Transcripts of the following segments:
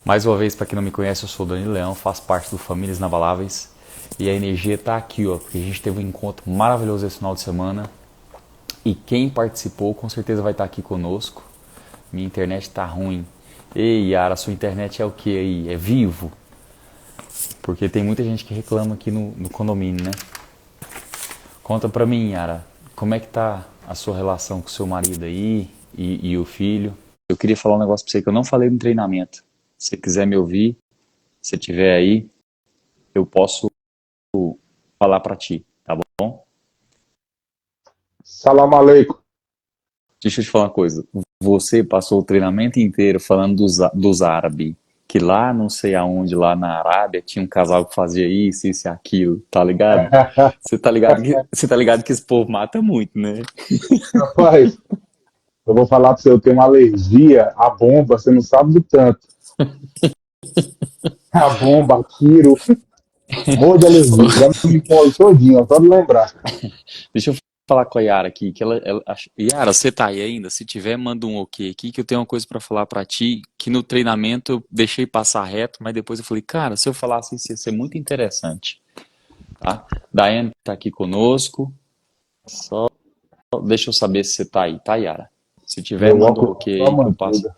Mais uma vez, para quem não me conhece, eu sou o Danilo Leão, faço parte do Famílias Inabaláveis e a energia está aqui, ó, porque a gente teve um encontro maravilhoso esse final de semana e quem participou com certeza vai estar aqui conosco. Minha internet está ruim. Ei, Yara, sua internet é o que aí? É vivo? Porque tem muita gente que reclama aqui no condomínio, né? Conta pra mim, Yara, como é que tá a sua relação com o seu marido aí e o filho? Eu queria falar um negócio pra você que eu não falei no treinamento. Se você quiser me ouvir, se tiver aí, eu posso falar pra ti, tá bom? Salam aleikum. Deixa eu te falar uma coisa. Você passou o treinamento inteiro falando dos árabes, que lá não sei aonde, lá na Arábia, tinha um casal que fazia isso e aquilo, tá ligado? Você tá ligado que esse povo mata muito, né? Rapaz, eu vou falar para você, eu tenho uma alergia à bomba, você não sabe do tanto. A bomba, a tiro, morro de alergia, já me encolhe todinho, só de lembrar. Deixa eu falar com a Yara aqui, que Yara, você tá aí ainda? Se tiver, manda um ok aqui, que eu tenho uma coisa pra falar pra ti, que no treinamento eu deixei passar reto, mas depois eu falei, cara, se eu falasse isso ia ser muito interessante, tá? Daiane tá aqui conosco, só deixa eu saber se você tá aí, tá, Yara? Se tiver, Meu manda um óculos tá ok só aí que eu passo. manteiga.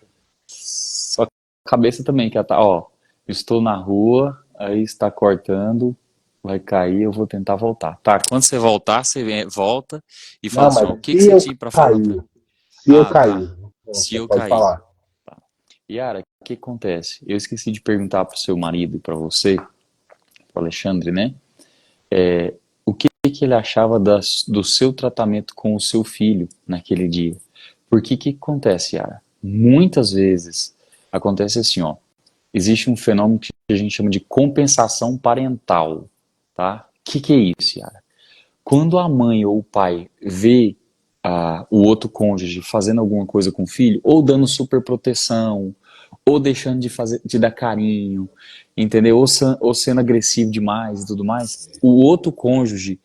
Só cabeça também, que ela tá, ó, estou na rua, aí está cortando, vai cair, eu vou tentar voltar. Tá, quando você voltar, volta e fala Não, assim, ó, mas o que que se você eu tinha pra falar pra cair, mim? se eu Ah, tá, cair, se você eu pode cair. falar. Tá. Yara, o que acontece? Eu esqueci de perguntar pro seu marido e pra você, pro Alexandre, né? O que que ele achava do seu tratamento com o seu filho naquele dia? Porque que acontece, Yara? Muitas vezes acontece assim, ó, existe um fenômeno que a gente chama de compensação parental, tá? Que é isso, Yara? Quando a mãe ou o pai vê o outro cônjuge fazendo alguma coisa com o filho, ou dando super proteção, ou deixando de fazer, de dar carinho, entendeu? Ou sendo agressivo demais e tudo mais, o outro cônjuge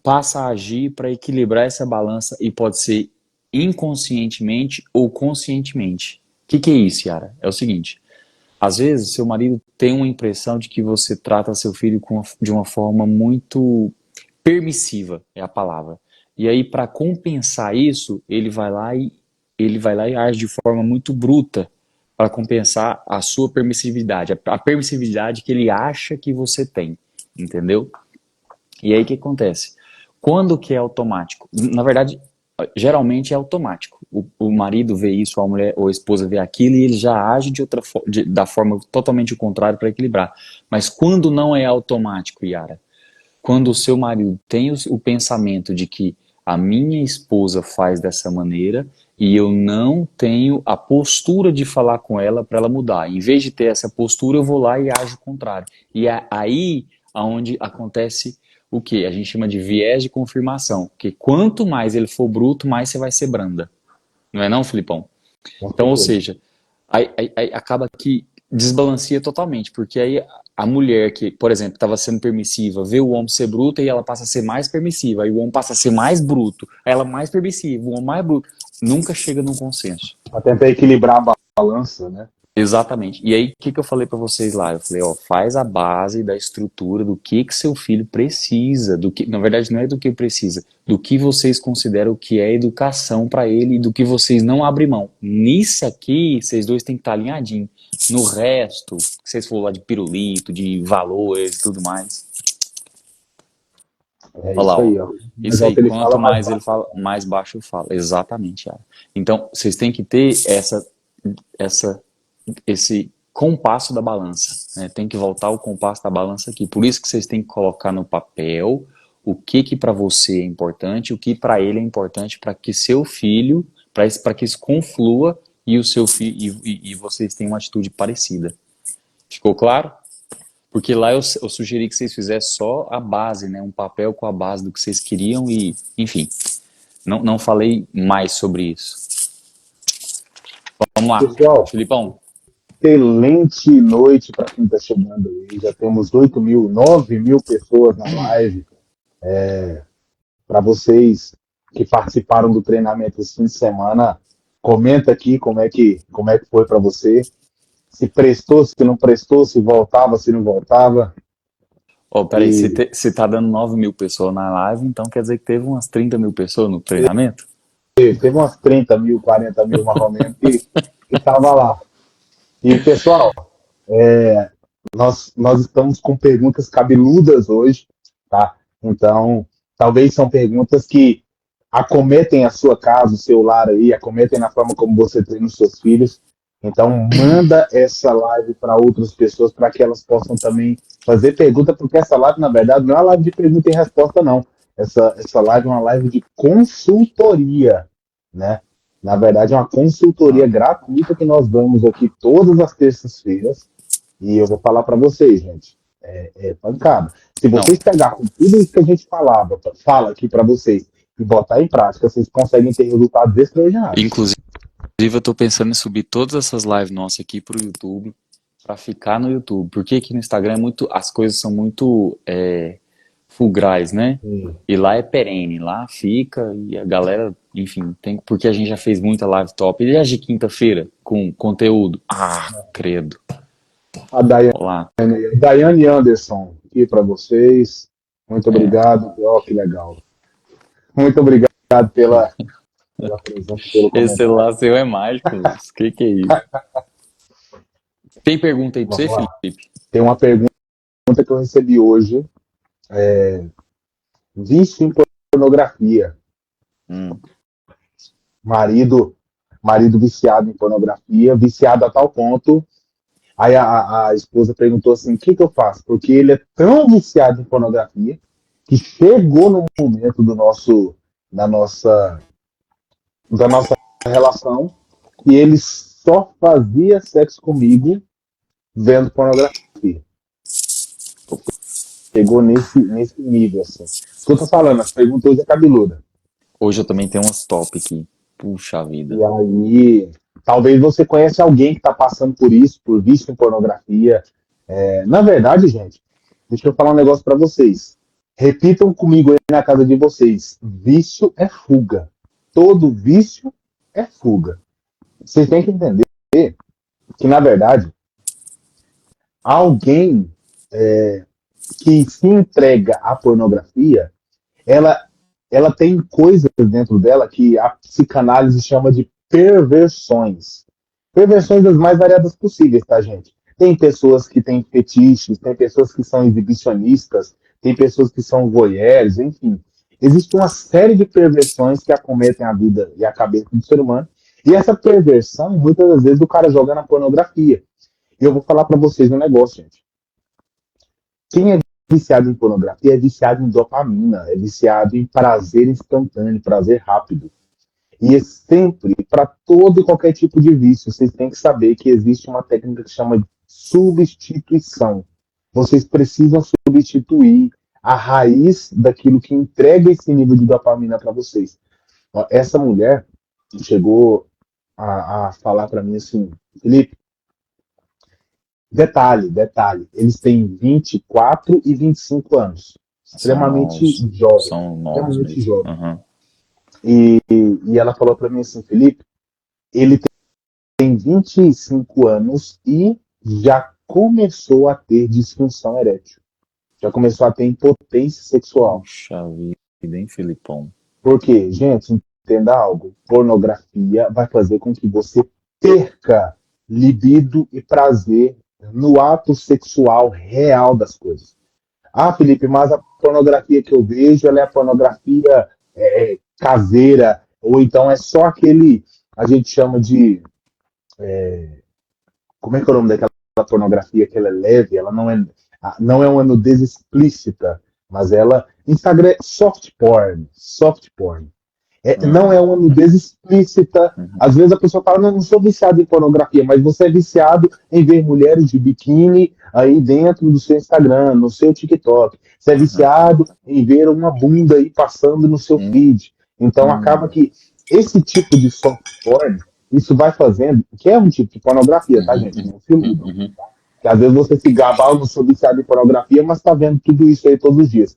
passa a agir para equilibrar essa balança e pode ser inconscientemente ou conscientemente. Que é isso, Yara? É o seguinte, às vezes, seu marido tem uma impressão de que você trata seu filho de uma forma muito permissiva, é a palavra. E aí, para compensar isso, ele vai lá e age de forma muito bruta para compensar a sua permissividade, a permissividade que ele acha que você tem, entendeu? E aí o que acontece? Quando que é automático? Na verdade, geralmente é automático. O marido vê isso, a mulher ou a esposa vê aquilo e ele já age da forma totalmente o contrário para equilibrar. Mas quando não é automático, Yara, quando o seu marido tem o pensamento de que a minha esposa faz dessa maneira e eu não tenho a postura de falar com ela para ela mudar. Em vez de ter essa postura, eu vou lá e ajo o contrário. E é aí aonde acontece o que a gente chama de viés de confirmação, que quanto mais ele for bruto, mais você vai ser branda. Não é não, Filipão? Com Então, ou certeza. seja, aí acaba que desbalanceia totalmente, porque aí a mulher que, por exemplo, estava sendo permissiva, vê o homem ser bruto e ela passa a ser mais permissiva, aí o homem passa a ser mais bruto, aí ela mais permissiva, o homem mais bruto. Nunca chega num consenso. Para tentar equilibrar a balança, né? Exatamente. E aí, o que eu falei pra vocês lá? Eu falei, ó, faz a base da estrutura do que seu filho precisa, do que, na verdade, não é do que precisa, do que vocês consideram que é educação pra ele e do que vocês não abrem mão. Nisso aqui, vocês dois têm que estar alinhadinhos. No resto, que vocês falaram lá de pirulito, de valores e tudo mais. É Olha lá, isso ó. aí, ó. Mais Isso aí, alto ele quanto fala, mais mais ele baixo. fala, mais baixo eu falo. Exatamente, Yara. Então, vocês têm que ter essa esse compasso da balança, né? Tem que voltar o compasso da balança aqui. Por isso que vocês têm que colocar no papel o que para você é importante, o que para ele é importante, para que seu filho, para que isso conflua e o seu filho e vocês tenham uma atitude parecida. Ficou claro? Porque lá eu sugeri que vocês fizessem só a base, né? Um papel com a base do que vocês queriam e, enfim, não falei mais sobre isso. Vamos lá, Pessoal, Filipão. excelente noite para quem está chegando aí. Já temos 8.000, 9.000 pessoas na live. Para vocês que participaram do treinamento esse fim de semana, comenta aqui como é que foi para você. Se prestou, se não prestou, se voltava, se não voltava. Ó, peraí, E se tá dando 9.000 pessoas na live, então quer dizer que teve umas 30.000 pessoas no treinamento? teve umas 30 mil, 40 mil mais ou menos que tava lá. E, pessoal, nós estamos com perguntas cabeludas hoje, tá? Então, talvez são perguntas que acometem a sua casa, o seu lar aí, acometem na forma como você treina os seus filhos. Então, manda essa live para outras pessoas para que elas possam também fazer pergunta, porque essa live, na verdade, não é uma live de pergunta e resposta, não. Essa live é uma live de consultoria, né? Na verdade, é uma consultoria Ah, gratuita que nós damos aqui todas as terças-feiras. E eu vou falar para vocês, gente, é pancada. Se não. vocês pegar com tudo isso que a gente fala aqui para vocês e botar em prática, vocês conseguem ter resultados extraordinários. Inclusive, eu tô pensando em subir todas essas lives nossas aqui pro YouTube, pra ficar no YouTube. Porque aqui no Instagram as coisas são muito fulgrais, né? Sim. E lá é perene, lá fica e a galera, enfim, porque a gente já fez muita live top. E as de quinta-feira com conteúdo? Ah, credo. A Daiane, Olá. Daiane Anderson, aqui para vocês. Muito É, obrigado. Ó, que legal. Muito obrigado pela presença, pelo esse comentário. celular seu é mágico, Luz. Que é isso? Tem pergunta aí pra você, Vamos lá. Felipe? Tem uma pergunta que eu recebi hoje. Vício em pornografia. Hum, Marido, marido viciado em pornografia, viciado a tal ponto. Aí a esposa perguntou assim: o que eu faço? Porque ele é tão viciado em pornografia que chegou no momento da nossa, da nossa relação e ele só fazia sexo comigo vendo pornografia. Chegou nesse nível, assim. Isso que eu tô falando, as perguntas hoje é cabeluda. hoje eu também tenho umas top aqui. Puxa vida. E aí, talvez você conheça alguém que está passando por isso, por vício em pornografia. Na verdade, gente, deixa eu falar um negócio para vocês. Repitam comigo aí na casa de vocês. Vício é fuga. Todo vício é fuga. Vocês têm que entender que, na verdade, alguém que se entrega à pornografia, ela, ela tem coisas dentro dela que a psicanálise chama de perversões. Perversões das mais variadas possíveis, tá, gente? Tem pessoas que têm fetiches, tem pessoas que são exibicionistas, tem pessoas que são voyeurs, enfim. Existe uma série de perversões que acometem a vida e a cabeça do ser humano. E essa perversão, muitas das vezes, o cara joga na pornografia. E eu vou falar para vocês um negócio, gente. Quem é viciado em pornografia é viciado em dopamina, é viciado em prazer instantâneo, prazer rápido. E é sempre, para todo e qualquer tipo de vício, vocês têm que saber que existe uma técnica que chama de substituição. Vocês precisam substituir a raiz daquilo que entrega esse nível de dopamina para vocês. Essa mulher chegou a falar para mim assim: Felipe, detalhe, eles têm 24 e 25 anos, São extremamente novos. jovens, São novos extremamente mesmo. jovens. Aham. E ela falou para mim assim: Felipe, ele tem 25 anos e já começou a ter disfunção erétil, já começou a ter impotência sexual. Puxa vida, hein, Filipão? Porque, gente, entenda algo: pornografia vai fazer com que você perca libido e prazer no ato sexual real das coisas. Ah, Felipe, mas a pornografia que eu vejo, ela é a pornografia caseira, ou então é só aquele, a gente chama de, como é que é o nome daquela pornografia que ela é leve, ela não é uma nudez explícita, mas ela, Instagram é soft porn. Não é Uhum, uma nudez explícita. uhum, Às vezes a pessoa fala: não sou viciado em pornografia, mas você é viciado em ver mulheres de biquíni aí dentro do seu Instagram, no seu TikTok. Você é uhum, viciado em ver uma bunda aí passando no seu feed. Então acaba uhum, que esse tipo de soft porn, isso vai fazendo, que é um tipo de pornografia, tá, uhum, gente? Não se iludam. uhum, Que às vezes você se gaba: eu não sou viciado em pornografia, mas tá vendo tudo isso aí todos os dias.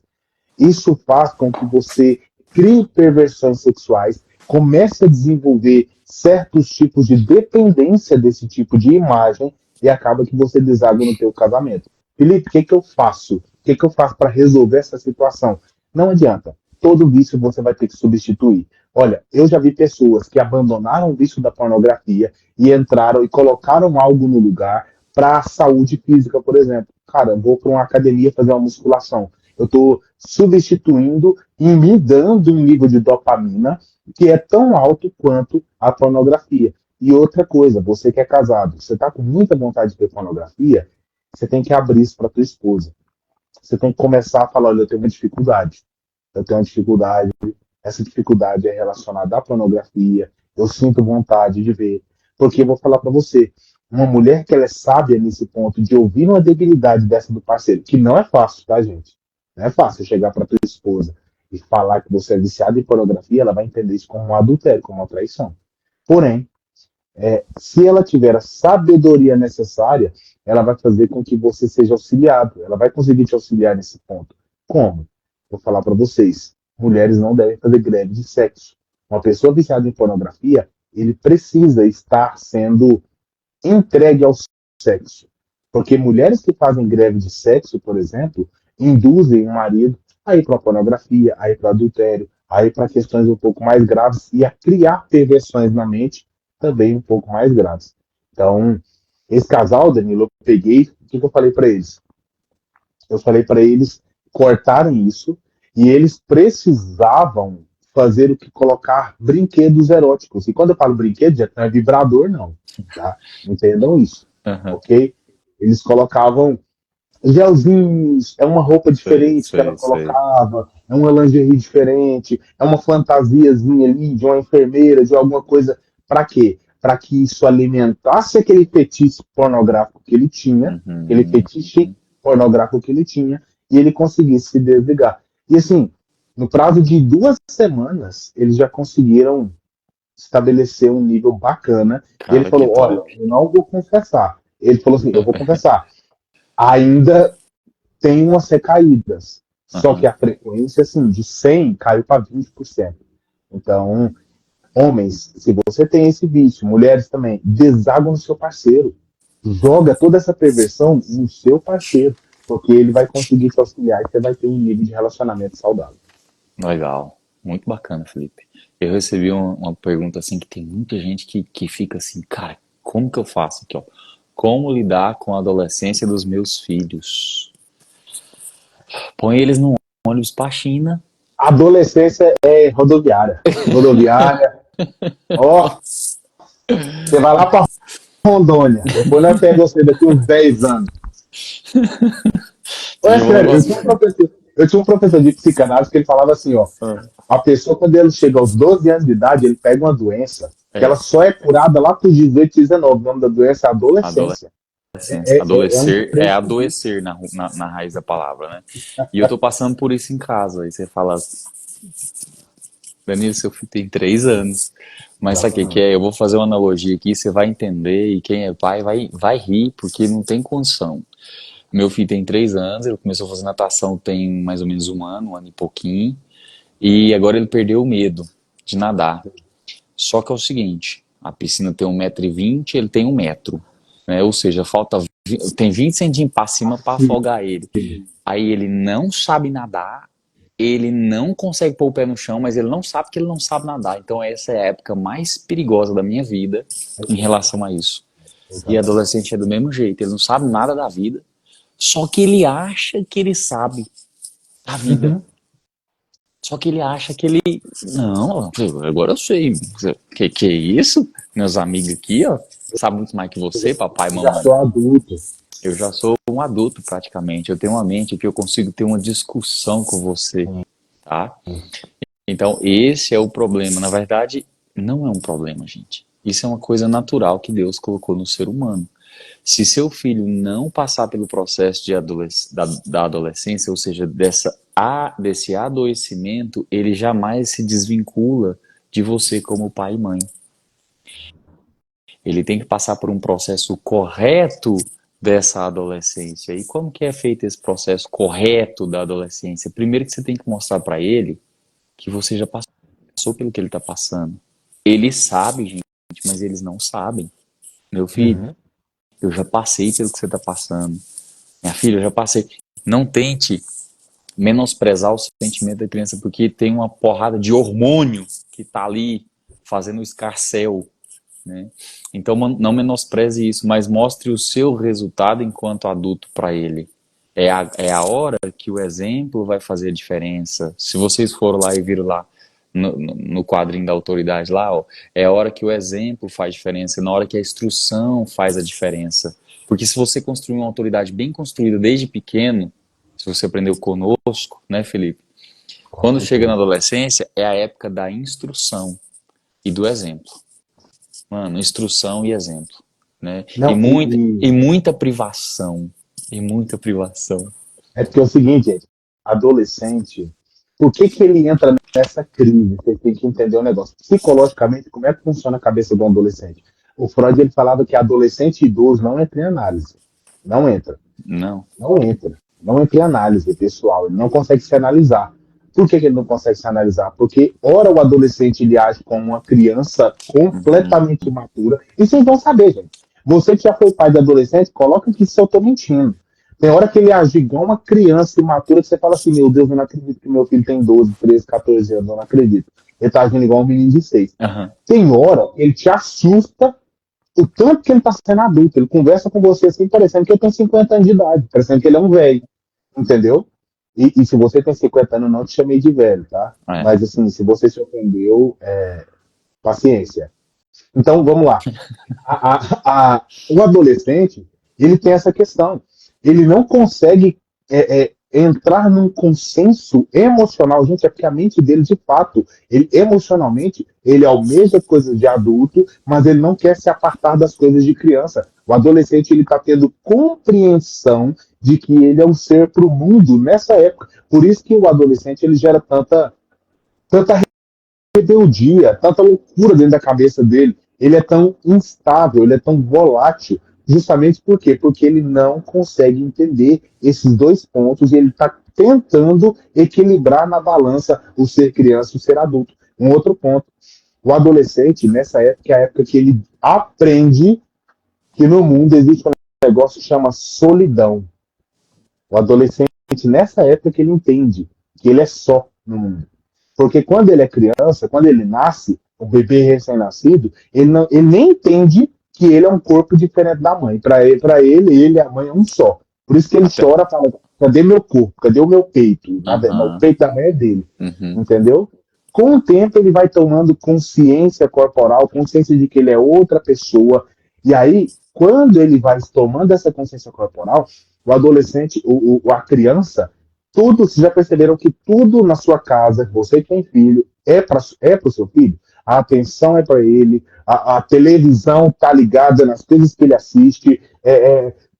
Isso faz com que você crie perversões sexuais, comece a desenvolver certos tipos de dependência desse tipo de imagem e acaba que você deságua no teu casamento. Felipe, o que que eu faço? O que que eu faço para resolver essa situação? Não adianta. Todo vício você vai ter que substituir. Olha, eu já vi pessoas que abandonaram o vício da pornografia e entraram e colocaram algo no lugar para a saúde física, por exemplo. Cara, eu vou para uma academia fazer uma musculação. Eu estou substituindo e me dando um nível de dopamina que é tão alto quanto a pornografia. E outra coisa, você que é casado, você está com muita vontade de ver pornografia, você tem que abrir isso para tua esposa. Você tem que começar a falar, olha, eu tenho uma dificuldade. Eu tenho uma dificuldade, essa dificuldade é relacionada à pornografia, eu sinto vontade de ver. Porque eu vou falar para você, uma mulher que ela é sábia nesse ponto de ouvir uma debilidade dessa do parceiro, que não é fácil, tá, gente? Não é fácil chegar para tua esposa e falar que você é viciado em pornografia, ela vai entender isso como um adultério, como uma traição. Porém, se ela tiver a sabedoria necessária, ela vai fazer com que você seja auxiliado. Ela vai conseguir te auxiliar nesse ponto. Como? Vou falar para vocês. Mulheres não devem fazer greve de sexo. Uma pessoa viciada em pornografia, ele precisa estar sendo entregue ao sexo. Porque mulheres que fazem greve de sexo, por exemplo, induzem o marido a ir para a pornografia, a ir para adultério, a ir para questões um pouco mais graves e a criar perversões na mente também um pouco mais graves. Então, esse casal, Danilo, eu peguei, o que eu falei para eles? Eu falei para eles cortarem isso e eles precisavam fazer o que colocar brinquedos eróticos. E quando eu falo brinquedo, já não é vibrador, não. Tá? Entendam isso, Aham. ok? Eles colocavam gelzinhos, é uma roupa Sei, diferente que ela sei, sei. colocava, é uma lingerie diferente, é uma fantasiazinha ali de uma enfermeira, de alguma coisa. Para quê? Para que isso alimentasse aquele fetiche pornográfico que ele tinha, aquele Uhum. fetiche pornográfico que ele tinha, e ele conseguisse se desligar. E assim, no prazo de 2 semanas, eles já conseguiram estabelecer um nível bacana. E ele Cara, que falou: olha, top. eu não vou confessar. Ele falou assim: eu vou confessar. Ainda tem umas recaídas. Só que Aham. a frequência, assim, de 100 caiu para 20%. Então, homens, se você tem esse vício, mulheres também, deságua no seu parceiro. Joga toda essa perversão no seu parceiro. Porque ele vai conseguir te auxiliar e você vai ter um nível de relacionamento saudável. Legal. Muito bacana, Felipe. Eu recebi uma pergunta assim que tem muita gente que fica assim, cara, como que eu faço aqui, ó? Como lidar com a adolescência dos meus filhos? Põe eles num ônibus pra China. Adolescência é rodoviária. Rodoviária, ó, você vai lá para Rondônia. Depois nós pegamos você daqui uns 10 anos. É sério, eu tinha um professor de psicanálise que ele falava assim, ó, a pessoa quando ele chega aos 12 anos de idade, ele pega uma doença que ela É, só é curada lá para os 18, 19. O nome da doença é adolescência. adolescência. É um Adolecer é trem terrível. adoecer na raiz da palavra, né? E eu tô passando por isso em casa. Aí você fala, Danilo, seu filho tem 3 anos. Mas sabe o que que Exatamente. é? Eu vou fazer uma analogia aqui, você vai entender, e quem é pai vai rir, porque não tem condição. Meu filho tem 3 anos, ele começou a fazer natação tem mais ou menos um ano e pouquinho, e agora ele perdeu o medo de nadar. Só que é o seguinte, a piscina tem 1,20 m, ele tem 1 metro, né? Ou seja, tem 20 centímetros para cima para Sim, afogar ele. sim. Aí ele não sabe nadar, ele não consegue pôr o pé no chão, mas ele não sabe que ele não sabe nadar. Então essa é a época mais perigosa da minha vida em relação a isso. E Exatamente. adolescente é do mesmo jeito, ele não sabe nada da vida, só que ele acha que ele sabe da vida. Uhum. Só que ele acha que ele. Não, agora eu sei. Que é isso? Meus amigos aqui, ó, sabem muito mais que você, papai e Já mamãe. sou adulto. Eu já sou um adulto praticamente. Eu tenho uma mente que eu consigo ter uma discussão com você, tá? Então, esse é o problema. Na verdade, não é um problema, gente. Isso é uma coisa natural que Deus colocou no ser humano. Se seu filho não passar pelo processo da adolescência, ou seja, desse adoecimento, ele jamais se desvincula de você como pai e mãe. Ele tem que passar por um processo correto dessa adolescência. E como que é feito esse processo correto da adolescência? Primeiro que você tem que mostrar para ele que você já passou pelo que ele está passando. Ele sabe, gente, mas eles não sabem. Meu filho, Uhum. Eu já passei pelo que você está passando. Minha filha, eu já passei. Não tente menosprezar o sentimento da criança, porque tem uma porrada de hormônio que está ali fazendo o escarcéu, né? Então não menospreze isso, mas mostre o seu resultado enquanto adulto para ele. É a hora que o exemplo vai fazer a diferença. Se vocês foram lá e viram lá no quadrinho da autoridade lá, ó, é a hora que o exemplo faz diferença, na hora que a instrução faz a diferença. Porque se você construir uma autoridade bem construída desde pequeno, se você aprendeu conosco, né, Felipe? Com Quando chega na certeza. adolescência, é a época da instrução e do exemplo. Mano, instrução e exemplo, né? E Não, muita, e muita privação. E muita privação. é porque é o seguinte, gente, adolescente, por que que ele entra nessa crise? Você tem que entender o negócio. Psicologicamente, como é que funciona a cabeça do adolescente? O Freud ele falava que adolescente e idoso não entra em análise. Não entra. Não. Não entra. Não entra em análise pessoal. Ele não consegue se analisar. Por que que ele não consegue se analisar? Porque, ora, o adolescente ele age como uma criança Uhum. completamente imatura. E vocês vão saber, gente. Você que já foi pai de adolescente, coloca aqui se eu estou mentindo. Tem hora que ele age igual uma criança imatura que você fala assim: meu Deus, eu não acredito que meu filho tem 12, 13, 14 anos. Eu não acredito. Ele está agindo igual um menino de 6. Uhum. Tem hora que ele te assusta o tanto que ele está sendo adulto. Ele conversa com você assim, parecendo que ele tem 50 anos de idade, parecendo que ele é um velho. Entendeu? E se você tem 50 anos, não te chamei de velho, tá? É. Mas assim, se você se ofendeu, paciência. Então, vamos lá. O adolescente, ele tem essa questão. Ele não consegue entrar num consenso emocional. Gente, é porque a mente dele, de fato, ele emocionalmente, ele almeja coisas de adulto, mas ele não quer se apartar das coisas de criança. O adolescente, ele está tendo compreensão de que ele é um ser para o mundo nessa época. Por isso que o adolescente, ele gera tanta rebeldia, tanta loucura dentro da cabeça dele. Ele é tão instável, ele é tão volátil. Justamente por quê? Porque ele não consegue entender esses dois pontos e ele está tentando equilibrar na balança o ser criança e o ser adulto. Um outro ponto. O adolescente, nessa época, é a época que ele aprende que no mundo existe um negócio que chama solidão. O adolescente, nessa época, que ele entende que ele é só no mundo. Porque quando ele é criança, quando ele nasce, o bebê recém-nascido, ele nem entende que ele é um corpo diferente da mãe. Ele e a mãe é um só. Por isso que ele Até. chora, fala, cadê meu corpo? Cadê o meu peito? O Uhum. peito da mãe é dele. Uhum. Entendeu? Com o tempo ele vai tomando consciência corporal, consciência de que ele é outra pessoa. E aí, quando ele vai tomando essa consciência corporal, o adolescente, a criança, tudo, vocês já perceberam que tudo na sua casa, você que tem filho, é para o seu filho? A atenção é para ele, a televisão está ligada nas coisas que ele assiste,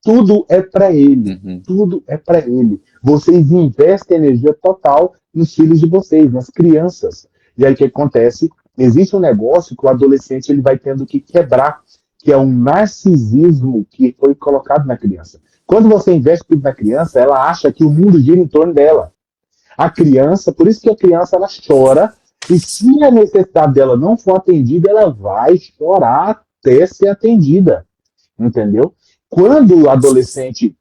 tudo é para ele. Uhum. Tudo é para ele. Vocês investem energia total nos filhos de vocês, nas crianças. E aí o que acontece? Existe um negócio que o adolescente ele vai tendo que quebrar, que é um narcisismo que foi colocado na criança. Quando você investe tudo na criança, ela acha que o mundo gira em torno dela. A criança, por isso que a criança ela chora, e se a necessidade dela não for atendida, ela vai chorar até ser atendida. Entendeu? Quando o adolescente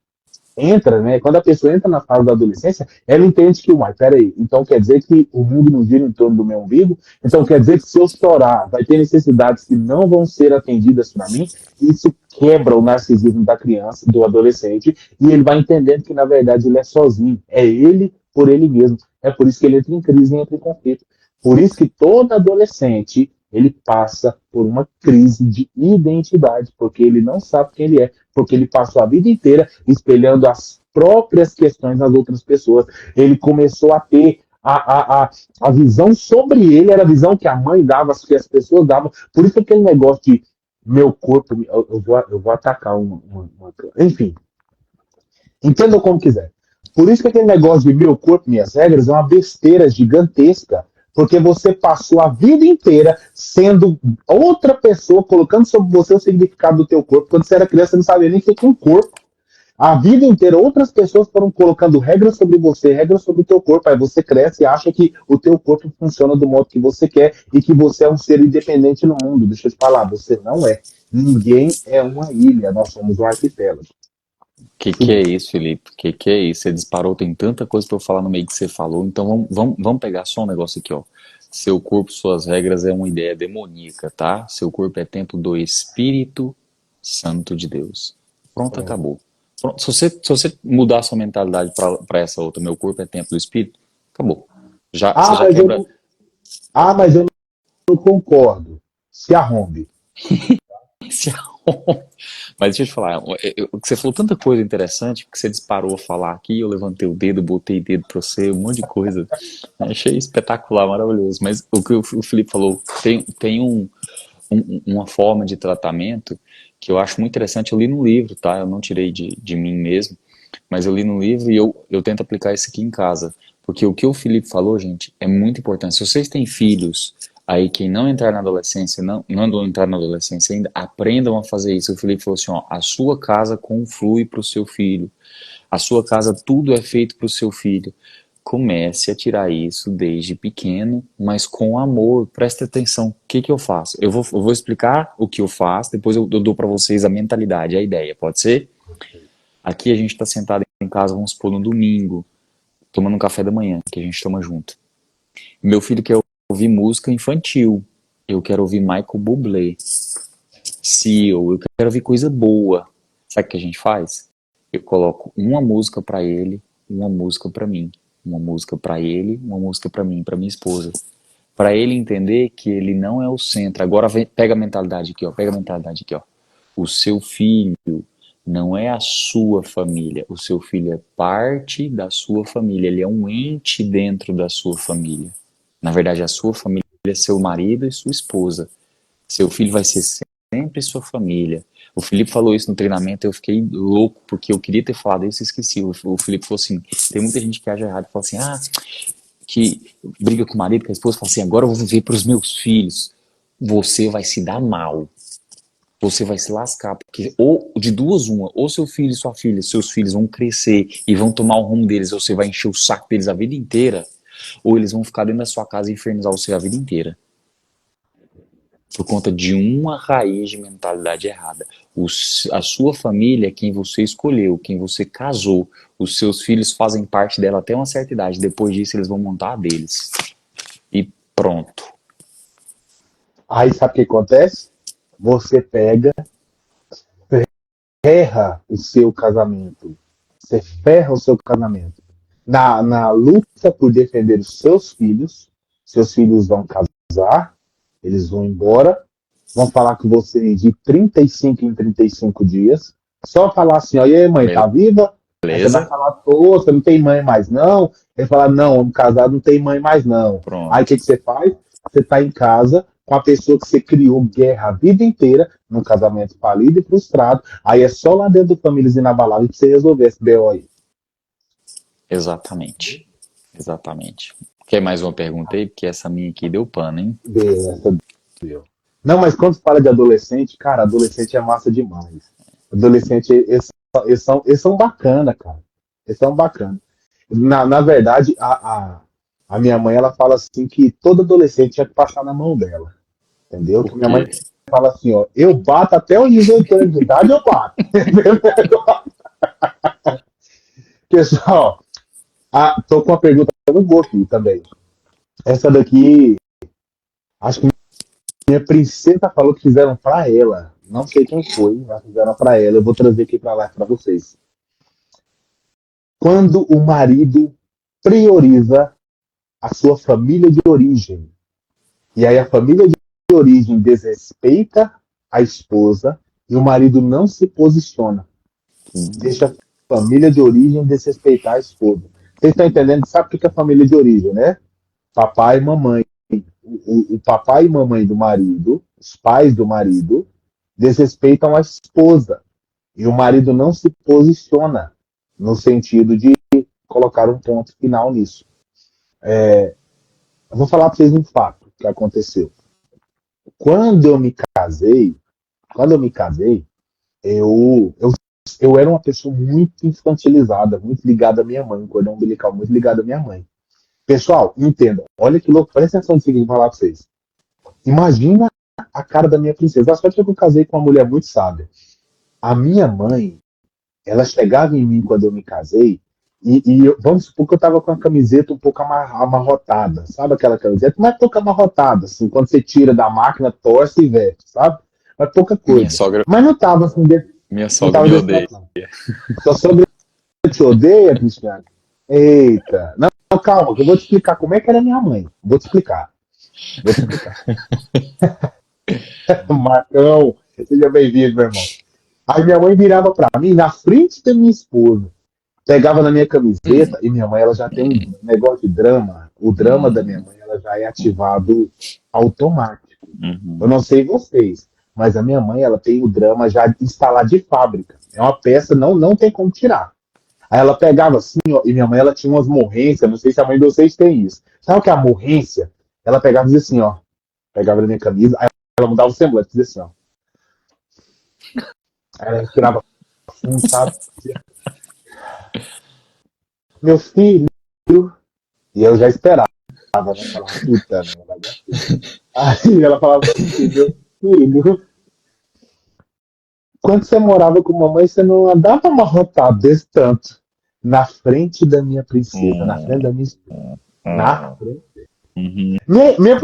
entra, né? Quando a pessoa entra na fase da adolescência, ela entende que, uai, peraí, então quer dizer que o mundo não gira em torno do meu umbigo? Então quer dizer que se eu chorar, vai ter necessidades que não vão ser atendidas para mim? Isso quebra o narcisismo da criança, do adolescente, e ele vai entendendo que, na verdade, ele é sozinho. É ele por ele mesmo. É por isso que ele entra em crise e entra em conflito. Por isso que todo adolescente, ele passa por uma crise de identidade, porque ele não sabe quem ele é, porque ele passou a vida inteira espelhando as próprias questões das outras pessoas. Ele começou a ter a visão sobre ele, era a visão que a mãe dava, que as pessoas davam. Por isso aquele negócio de meu corpo, eu vou atacar enfim, entendam como quiser. Por isso que aquele negócio de meu corpo, minhas regras é uma besteira gigantesca, porque você passou a vida inteira sendo outra pessoa, colocando sobre você o significado do teu corpo. Quando você era criança, você não sabia nem que tinha um corpo. A vida inteira, outras pessoas foram colocando regras sobre você, regras sobre o teu corpo. Aí você cresce e acha que o teu corpo funciona do modo que você quer e que você é um ser independente no mundo. Deixa eu te falar, você não é. Ninguém é uma ilha, nós somos um arquipélago. Que é isso, Felipe? Que é isso? Você disparou, tem tanta coisa pra eu falar no meio que você falou. Então vamos pegar só um negócio aqui, ó. Seu corpo, suas regras é uma ideia demoníaca, tá? Seu corpo é templo do Espírito Santo de Deus. Pronto, É. acabou. Pronto, se você mudar sua mentalidade pra essa outra, meu corpo é templo do Espírito, acabou. Você Ah, já mas eu quebra. não, mas eu não concordo. Se arrombe. Mas deixa eu te falar, o que você falou tanta coisa interessante, que você disparou a falar aqui, eu levantei o dedo, botei dedo pra você, um monte de coisa. Achei espetacular, maravilhoso. Mas o que o Felipe falou, tem uma forma de tratamento que eu acho muito interessante. Eu li no livro, tá? Eu não tirei de mim mesmo, mas eu li no livro e eu tento aplicar isso aqui em casa. Porque o que o Felipe falou, gente, é muito importante. Se vocês têm filhos aí que não entrar na adolescência, não vão entrar na adolescência ainda, aprendam a fazer isso. O Felipe falou assim, ó, a sua casa conflui para o seu filho. A sua casa, tudo é feito para o seu filho. Comece a tirar isso desde pequeno, mas com amor. Presta atenção. O que que eu faço? Eu vou explicar o que eu faço, depois eu dou para vocês a mentalidade, a ideia. Pode ser? Aqui a gente está sentado em casa, vamos supor, no domingo, tomando um café da manhã, que a gente toma junto. Meu filho quer ouvir música infantil. Eu quero ouvir Michael Bublé. Seal. Eu quero ouvir coisa boa. Sabe o que a gente faz? Eu coloco uma música pra ele, uma música pra mim, uma música pra ele, uma música pra mim, pra minha esposa, pra ele entender que ele não é o centro. Agora pega a mentalidade aqui, ó, pega a mentalidade aqui, ó. O seu filho não é a sua família, o seu filho é parte da sua família, ele é um ente dentro da sua família. Na verdade, a sua família é seu marido e sua esposa. Seu filho vai ser sempre sua família. O Felipe falou isso no treinamento, eu fiquei louco, porque eu queria ter falado isso e esqueci. O Felipe falou assim, tem muita gente que age errado, fala assim, que briga com o marido, com a esposa, fala assim, agora eu vou viver para os meus filhos. Você vai se dar mal. Você vai se lascar, porque ou de duas uma, ou seu filho e sua filha, seus filhos vão crescer e vão tomar o rumo deles, ou você vai encher o saco deles a vida inteira, ou eles vão ficar dentro da sua casa e infernizar você a vida inteira por conta de uma raiz de mentalidade errada. A sua família é quem você escolheu, quem você casou. Os seus filhos fazem parte dela até uma certa idade. Depois disso, eles vão montar a deles. E pronto. Aí sabe o que acontece? Você pega, ferra o seu casamento. Você ferra o seu casamento. Na luta por defender os seus filhos vão casar, eles vão embora, vão falar com você de 35 em 35 dias, só falar assim, ó, e aí, mãe, tá viva? Aí você vai Beleza? falar, tô, você não tem mãe mais, não? Ele fala, não, homem casado não tem mãe mais, não. Aí o Pronto. que você faz? Você tá em casa com a pessoa que você criou guerra a vida inteira, num casamento falido e frustrado. Aí é só lá dentro do Famílias Inabaláveis pra você resolver esse BO aí. Exatamente. Exatamente. Quer mais uma pergunta aí? Porque essa minha aqui deu pano, hein? Essa deu. Não, mas quando se fala de adolescente, cara, adolescente é massa demais. Adolescente, eles são bacana, cara. Eles são bacana. Na verdade, a minha mãe, ela fala assim que todo adolescente tinha que passar na mão dela. Entendeu? Que Por minha mãe quê? fala assim, ó, eu bato até os 18 anos de idade, eu bato. Pessoal, tô com uma pergunta no gol aqui também. Essa daqui, acho que minha princesa falou que fizeram pra ela. Não sei quem foi, mas fizeram pra ela. Eu vou trazer aqui pra lá pra vocês. Quando o marido prioriza a sua família de origem, e aí a família de origem desrespeita a esposa e o marido não se posiciona, deixa a família de origem desrespeitar a esposa. Vocês estão entendendo? Sabe o que é a família de origem, né? Papai e mamãe. O papai e mamãe do marido, os pais do marido, desrespeitam a esposa. E o marido não se posiciona no sentido de colocar um ponto final nisso. Eu vou falar para vocês um fato que aconteceu. Quando eu me casei, quando eu me casei, eu eu era uma pessoa muito infantilizada, muito ligada à minha mãe, um cordão umbilical muito ligado à minha mãe. Pessoal, entenda, olha que louco, presta atenção no seguinte, vou falar pra vocês. Imagina a cara da minha princesa. A sorte é que eu casei com uma mulher muito sábia. A minha mãe, ela chegava em mim quando eu me casei, vamos supor que eu tava com a camiseta um pouco amarrotada, sabe aquela camiseta? Mas pouco amarrotada, assim, quando você tira da máquina, torce e veste, sabe? Mas pouca Minha coisa. sogra, Mas não tava assim, minha não sogra tava me desse odeia. tanto, não. Sua sogra te odeia, Cristiano? Eita. Não, calma, que eu vou te explicar como é que era minha mãe. Vou te explicar. Vou te explicar. Marcão, seja bem-vindo, meu irmão. Aí minha mãe virava pra mim na frente da minha esposa, pegava na minha camiseta, e minha mãe ela já tem um negócio de drama. O drama da minha Hum, mãe ela já é ativado automático. Eu uhum. não sei vocês, mas a minha mãe ela tem o drama já instalado de fábrica. É uma peça, não tem como tirar. Aí ela pegava assim, ó, e minha mãe ela tinha umas morrências, não sei se a mãe de vocês tem isso. Sabe o que é a morrência? Ela pegava e dizia assim, ó, pegava na minha camisa, aí ela mudava o semblante, dizia assim, ó. Aí ela respirava fundo, sabe? Dizia, meu filho, e eu já esperava, né? Falava, puta, não vai dar certo. Aí ela falava assim, meu filho, quando você morava com mamãe, você não andava amarrotado desse tanto. Na frente da minha princesa, na frente Hum, da minha esposa. Na hum, frente. uhum, Minha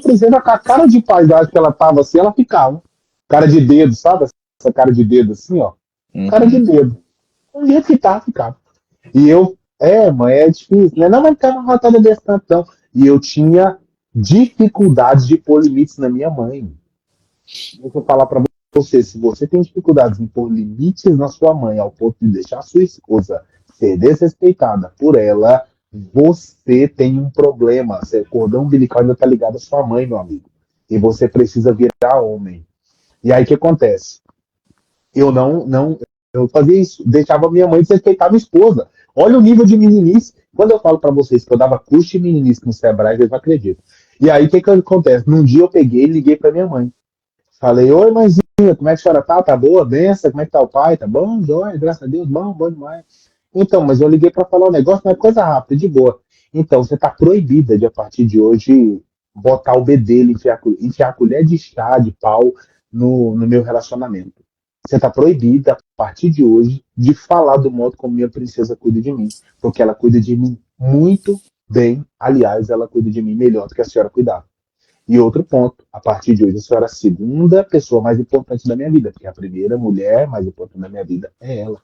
princesa, com a cara de paisagem que ela tava assim, ela ficava. Cara de dedo, sabe? Essa cara de dedo assim, ó. Cara de uhum. dedo. O jeito que tá, ficava. E eu, mãe, é difícil, né? Não, mas tá uma rotada desse tanto, não. E eu tinha dificuldades de pôr limites na minha mãe. Eu vou falar pra você, se você tem dificuldades em pôr limites na sua mãe, ao ponto de deixar sua esposa ser desrespeitada por ela, você tem um problema. Seu cordão umbilical ainda tá ligado à sua mãe, meu amigo. E você precisa virar homem. E aí o que acontece? Eu eu fazia isso, deixava minha mãe desrespeitar minha esposa. Olha o nível de meninice. Quando eu falo para vocês que eu dava curso de meninice no Sebrae, vocês não acreditam. E aí o que acontece? Num dia eu peguei e liguei para minha mãe. Falei, oi, mãezinha, como é que a senhora tá? Tá boa? Benção? Como é que tá o pai? Tá bom? Joia, graças a Deus, bom demais. Então, mas eu liguei para falar um negócio, mas é coisa rápida, de boa. Então, você tá proibida de, a partir de hoje, botar o bedelho, enfiar a colher de chá, de pau, no meu relacionamento. Você tá proibida, a partir de hoje, de falar do modo como minha princesa cuida de mim. Porque ela cuida de mim muito bem. Aliás, ela cuida de mim melhor do que a senhora cuidava. E outro ponto, a partir de hoje, a senhora é a segunda pessoa mais importante da minha vida, porque a primeira mulher mais importante da minha vida é ela.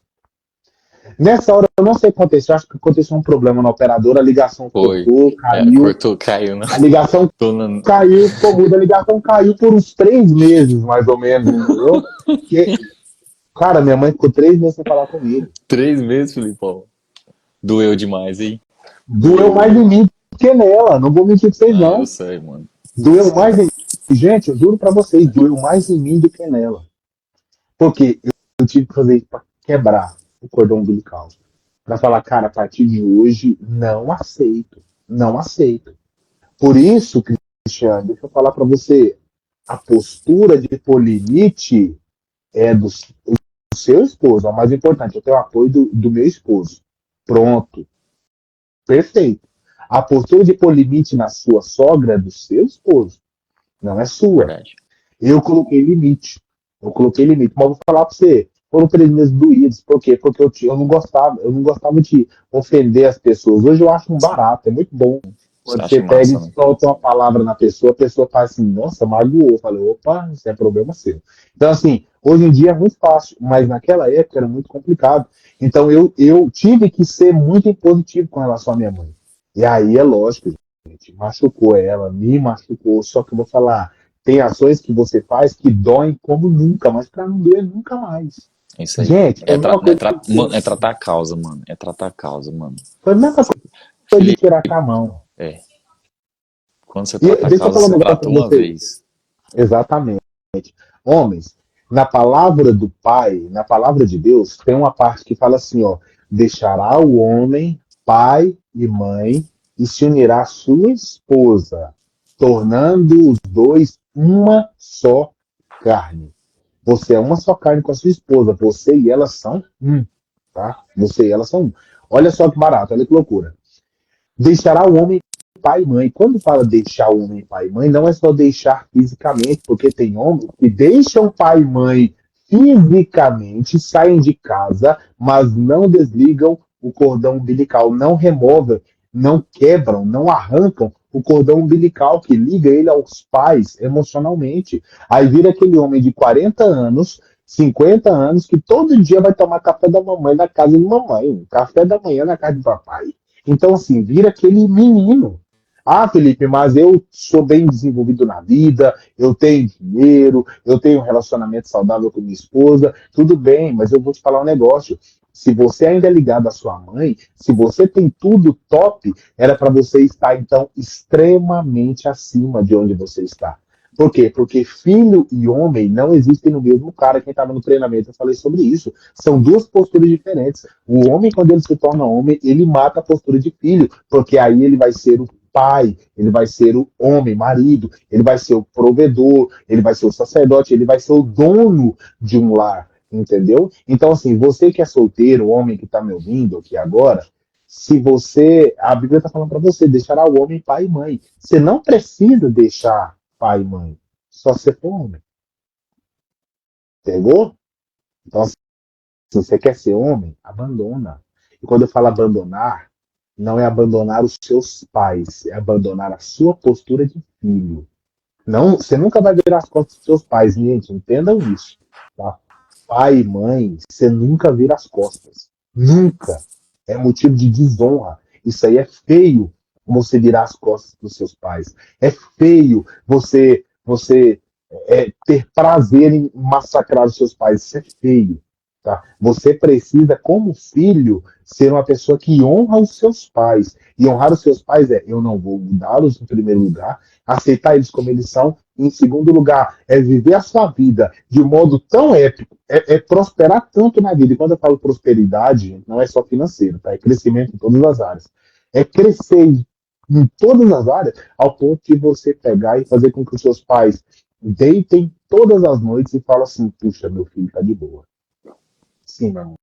Nessa hora, eu não sei o que aconteceu, acho que aconteceu um problema na operadora, a ligação Foi. cortou, É, caiu, cortou, caiu, né? a ligação Tô na... caiu, ficou muda, a ligação caiu por uns 3 meses, mais ou menos, entendeu? Porque, cara, minha mãe ficou 3 meses sem falar comigo. 3 meses, Filipão. Doeu demais, hein? Doeu mais em mim do que nela, não vou mentir pra vocês, Ah, eu não. sei, mano. Eu Doeu sei. mais em mim. Gente, eu juro pra vocês, doeu mais em mim do que nela. Porque eu tive que fazer isso para quebrar o cordão umbilical. Para falar, cara, a partir de hoje, não aceito. Não aceito. Por isso, Cristiano, deixa eu falar para você, a postura de pôr limite é do seu esposo. É o mais importante. Eu tenho o apoio do meu esposo. Pronto. Perfeito. A postura de pôr limite na sua sogra é do seu esposo. Não é sua. Verdade. Eu coloquei limite. Eu coloquei limite. Mas eu vou falar para você, foram 3 meses doídos. Por quê? Porque eu não gostava de ofender as pessoas. Hoje eu acho um barato, é muito bom. Você Quando acha você pega e massa, né? solta uma palavra na pessoa, a pessoa fala assim, nossa, magoou. Eu falei, opa, isso é problema seu. Então, assim, hoje em dia é muito fácil, mas naquela época era muito complicado. Então, eu tive que ser muito impositivo com relação à minha mãe. E aí é lógico, gente, machucou ela, me machucou, só que eu vou falar, tem ações que você faz que doem como nunca, mas para não doer nunca mais. É isso aí. Gente, foi a mesma coisa que Mano, é tratar a causa, mano. É tratar a causa, mano. foi a mesma coisa de Felipe, tirar com a mão. é. Quando você E trata a deixa eu causa, falar um você negócio trata para uma vocês. vez. Exatamente. Homens, na palavra do Pai, na palavra de Deus, tem uma parte que fala assim, ó, deixará o homem pai e mãe e se unirá à sua esposa, tornando os dois uma só carne. Você é uma só carne com a sua esposa. Você e ela são um, tá? Você e ela são um. Olha só que barato, olha que loucura. Deixará o homem pai e mãe. Quando fala deixar o homem pai e mãe, não é só deixar fisicamente, porque tem homens que deixam pai e mãe fisicamente, saem de casa, mas não desligam o cordão umbilical, não removem, não quebram, não arrancam o cordão umbilical que liga ele aos pais emocionalmente. Aí vira aquele homem de 40 anos, 50 anos, que todo dia vai tomar café da mamãe na casa de mamãe, café da manhã na casa de papai. Então, assim, vira aquele menino. Ah, Felipe, mas eu sou bem desenvolvido na vida, eu tenho dinheiro, eu tenho um relacionamento saudável com minha esposa, tudo bem, mas eu vou te falar um negócio. Se você ainda é ligado à sua mãe, se você tem tudo top, era para você estar, então, extremamente acima de onde você está. Por quê? Porque filho e homem não existem no mesmo cara. Quem estava no treinamento, eu falei sobre isso. São duas posturas diferentes. O homem, quando ele se torna homem, ele mata a postura de filho, porque aí ele vai ser o pai, ele vai ser o homem, marido, ele vai ser o provedor, ele vai ser o sacerdote, ele vai ser o dono de um lar, entendeu? Então, assim, você que é solteiro, o homem que está me ouvindo aqui agora, se você, a Bíblia está falando para você, deixará o homem pai e mãe. Você não precisa deixar pai e mãe, só se for homem. Pegou? Então, se você quer ser homem, abandona. E quando eu falo abandonar, não é abandonar os seus pais, é abandonar a sua postura de filho. Não, você nunca vai virar as costas dos seus pais, gente, entendam isso. Tá? Pai e mãe, você nunca vira as costas. Nunca. É motivo de desonra. Isso aí é feio, você virar as costas dos seus pais. É feio você ter prazer em massacrar os seus pais. Isso é feio. Tá? Você precisa, como filho, ser uma pessoa que honra os seus pais. E honrar os seus pais é: eu não vou mudá-los em primeiro lugar, aceitar eles como eles são. Em segundo lugar, é viver a sua vida de modo tão épico, é prosperar tanto na vida. E quando eu falo prosperidade, não é só financeiro, tá? É crescimento em todas as áreas. É crescer em todas as áreas, ao ponto de você pegar e fazer com que os seus pais deitem todas as noites e falem assim: puxa, meu filho tá de boa. Sim, meu irmão.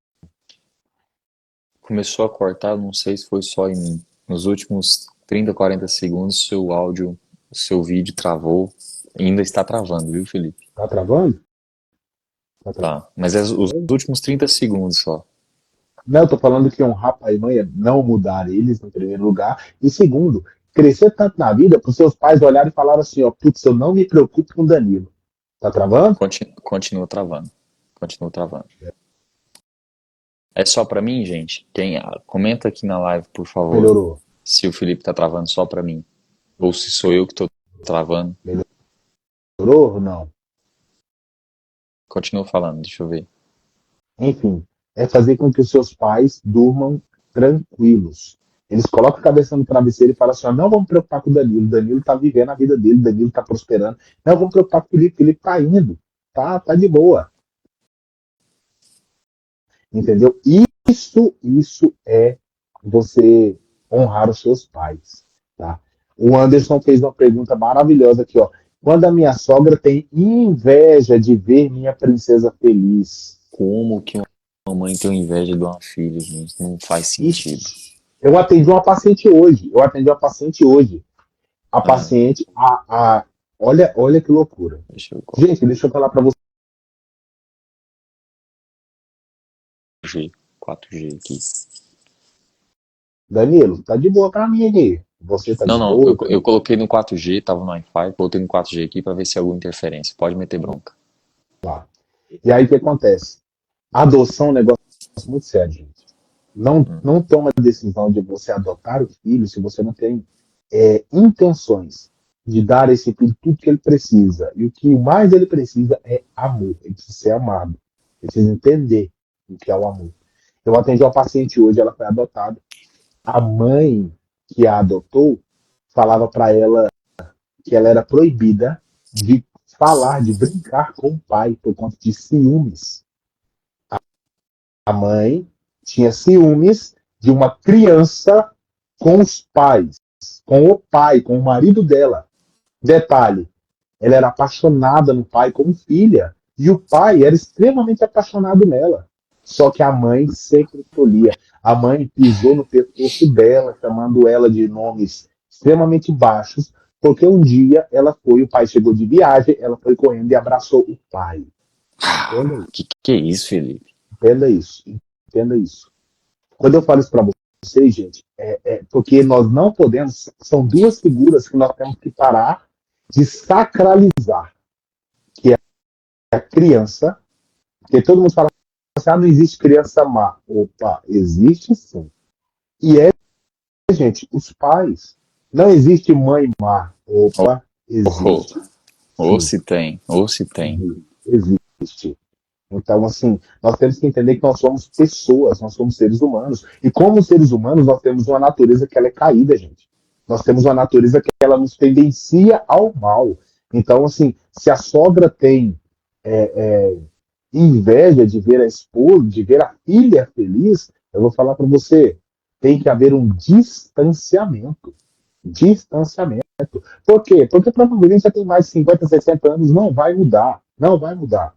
Começou a cortar, não sei se foi só em mim. Nos últimos 30, 40 segundos, seu áudio, o seu vídeo travou. Ainda está travando, viu, Felipe? Tá travando? Tá travando. Tá, mas é os últimos 30 segundos só. Não, eu tô falando que honrar pai e mãe é não mudar eles, em primeiro lugar. E segundo, crescer tanto na vida para os seus pais olharem e falarem assim: ó, putz, eu não me preocupo com o Danilo. Tá travando? Continua travando. Continua travando. É só pra mim, gente? Comenta aqui na live, por favor, Melhorou. se o Felipe tá travando só pra mim. Ou se sou eu que tô travando. Melhorou ou não? Continua falando, deixa eu ver. Enfim, é fazer com que os seus pais durmam tranquilos. Eles colocam a cabeça no travesseiro e falam assim: ó, não vamos preocupar com o Danilo. O Danilo tá vivendo a vida dele, o Danilo tá prosperando. Não vamos preocupar com o Felipe, o Felipe tá indo. Tá de boa. Entendeu? Isso é você honrar os seus pais, tá? O Anderson fez uma pergunta maravilhosa aqui, ó. Quando a minha sogra tem inveja de ver minha princesa feliz? Como que uma mãe tem inveja de uma filha, gente? Não faz sentido. Ixi, eu atendi uma paciente hoje. A Ah, paciente, olha que loucura. deixa eu colocar Gente, deixa eu falar para você, 4G aqui. Danilo, tá de boa para mim aqui. Você tá Não, de não, boa? eu coloquei no 4G, tava no Wi-Fi, botei no 4G aqui pra ver se há alguma interferência. Pode meter bronca. Tá. E aí o que acontece? A adoção é um negócio muito sério, gente. Não toma a decisão de você adotar o filho se você não tem intenções de dar a esse filho tudo que ele precisa. E o que mais ele precisa é amor. Ele precisa ser amado. Ele precisa entender o que é o amor. Eu atendi uma paciente hoje, ela foi adotada. A mãe que a adotou falava para ela que ela era proibida de falar, de brincar com o pai por conta de ciúmes. A mãe tinha ciúmes de uma criança com os pais, com o pai, com o marido dela. Detalhe, ela era apaixonada no pai como filha, E o pai era extremamente apaixonado nela. Só que a mãe sempre tolhia. A mãe pisou no pescoço dela, chamando ela de nomes extremamente baixos, porque um dia o pai chegou de viagem, ela foi correndo e abraçou o pai. Entenda Ah, isso, que é isso, Felipe? entenda isso, entenda isso. Quando eu falo isso para vocês, gente, é porque nós não podemos, são duas figuras que nós temos que parar de sacralizar, que é a criança, porque todo mundo fala assim, não existe criança má. Opa, existe sim. E gente, os pais. Não existe mãe má. Opa, Oh, existe ou sim. se tem, ou se tem. Existe. Então, assim, nós temos que entender que nós somos pessoas, nós somos seres humanos. E como seres humanos, nós temos uma natureza que ela é caída, gente. Nós temos uma natureza que ela nos tendencia ao mal. Então, assim, se a sogra tem inveja de ver a esposa, de ver a filha feliz, eu vou falar para você, tem que haver um distanciamento. Distanciamento. Por quê? Porque provavelmente já tem mais de 50, 60 anos, não vai mudar. Não vai mudar.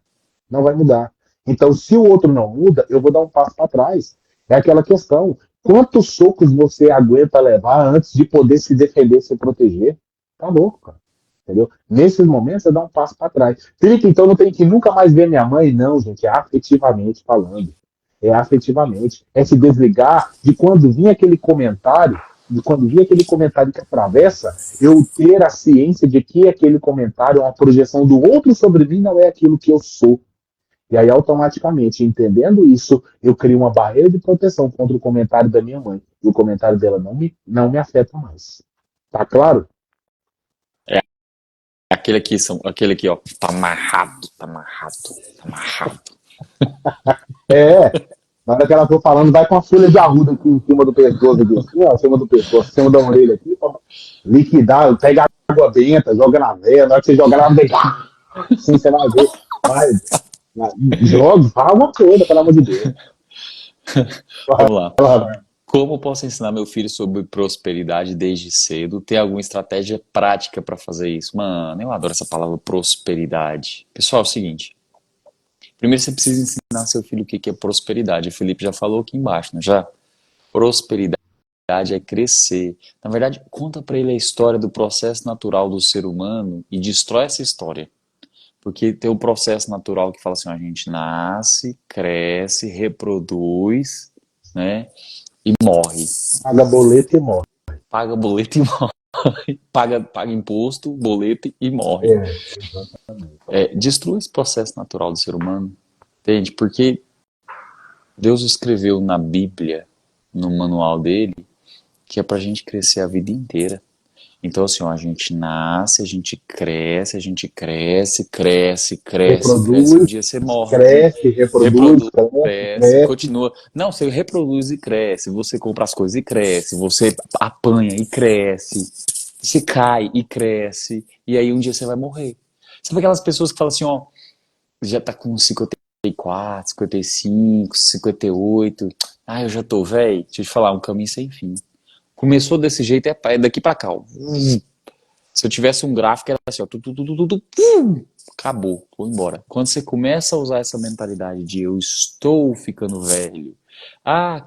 Não vai mudar. Então, se o outro não muda, eu vou dar um passo para trás. É aquela questão: quantos socos você aguenta levar antes de poder se defender, se proteger? Tá louco, cara. Entendeu? Nesses momentos, você dá um passo para trás. Felipe, então não tem que nunca mais ver minha mãe? Não, gente, é afetivamente falando. É afetivamente. É se desligar de quando vinha aquele comentário, de quando vinha aquele comentário que atravessa, eu ter a ciência de que aquele comentário é uma projeção do outro sobre mim, não é aquilo que eu sou. E aí, automaticamente, entendendo isso, eu crio uma barreira de proteção contra o comentário da minha mãe. E o comentário dela não me afeta mais. Tá claro? É aquele aqui, ó, tá amarrado, tá amarrado, tá amarrado. É. Na hora que ela for falando, vai com a folha de arruda aqui em cima do pescoço, aqui, assim, ó, em cima do pescoço, em cima da orelha aqui, pra liquidar, pega água benta, joga na veia, na hora que você jogar, ela vai pegar. Sim, você vai ver. Vai, joga, fala toda, pelo amor de Deus. Vai, Vamos lá. vai. Como posso ensinar meu filho sobre prosperidade desde cedo? Ter alguma estratégia prática para fazer isso? Mano, eu adoro essa palavra prosperidade. Pessoal, é o seguinte. Primeiro você precisa ensinar seu filho o que é prosperidade. O Felipe já falou aqui embaixo, não é já? Prosperidade é crescer. Na verdade, conta para ele a história do processo natural do ser humano e destrói essa história. Porque tem o processo natural que fala assim, ó, a gente nasce, cresce, reproduz, né? E morre. Paga boleto e morre. Paga boleto e morre. Paga imposto, boleto e morre. É, exatamente. Destrua esse processo natural do ser humano. Entende? Porque Deus escreveu na Bíblia, no manual dele, que é pra gente crescer a vida inteira. Então, assim, ó, a gente nasce, a gente cresce, a gente cresce, cresce, cresce, cresce. Um Reproduz, dia você morre, cresce, reproduz, reproduz, cresce, cresce, cresce. continua. Não, você reproduz e cresce, você compra as coisas e cresce, você apanha e cresce, você cai e cresce, e aí um dia você vai morrer. Sabe aquelas pessoas que falam assim, ó, já tá com 54, 55, 58, ah, eu já tô velho. Deixa eu te falar, um caminho sem fim. Começou desse jeito, é daqui pra cá, ó. Se eu tivesse um gráfico, era assim, ó, acabou, vou embora. Quando você começa a usar essa mentalidade de eu estou ficando velho,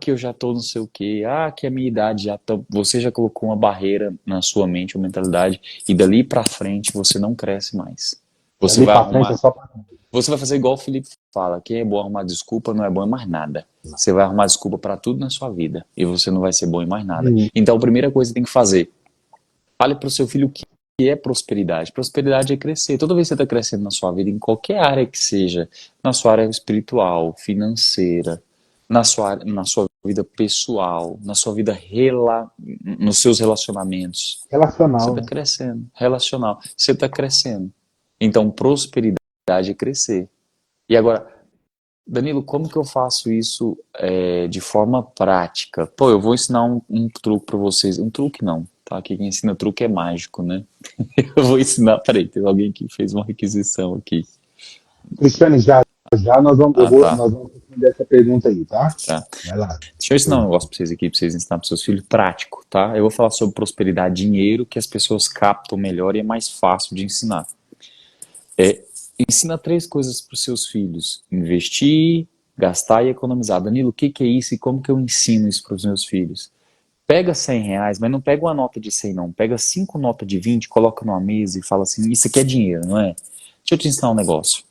que eu já tô não sei o quê, que a minha idade já tá, você já colocou uma barreira na sua mente, uma mentalidade, e dali pra frente você não cresce mais. Você Dali vai pra frente é arrumar, só pra. você vai fazer igual o Felipe fala, quem é bom arrumar desculpa não é bom em mais nada. Você vai arrumar desculpa pra tudo na sua vida, e você não vai ser bom em mais nada. Então a primeira coisa que você tem que fazer, fale pro seu filho o que é prosperidade. Prosperidade é crescer. Toda vez que você está crescendo na sua vida, em qualquer área que seja, na sua área espiritual, financeira, na sua vida pessoal, na sua vida nos seus relacionamentos, você está Relacional, né? crescendo. Relacional, você está crescendo. Então, prosperidade é crescer. E agora, Danilo, como que eu faço isso de forma prática? Pô, eu vou ensinar um truque para vocês. Um truque não, tá? Quem ensina truque é mágico, né? Eu vou ensinar. Peraí, tem alguém que fez uma requisição aqui. Cristiane, já Ah, tá. nós vamos responder essa pergunta aí, tá? Tá. Vai lá. Deixa eu ensinar um negócio pra vocês aqui, pra vocês ensinar pros seus filhos prático, tá? Eu vou falar sobre prosperidade, dinheiro, que as pessoas captam melhor e é mais fácil de ensinar. ensina três coisas para os seus filhos: investir, gastar e economizar. Danilo, o que que é isso e como que eu ensino isso para os meus filhos? Pega R$ 100, mas não pega uma nota de 100 não. Pega 5 notas de 20, coloca numa mesa e fala assim, isso aqui é dinheiro, não é? Deixa eu te ensinar um negócio.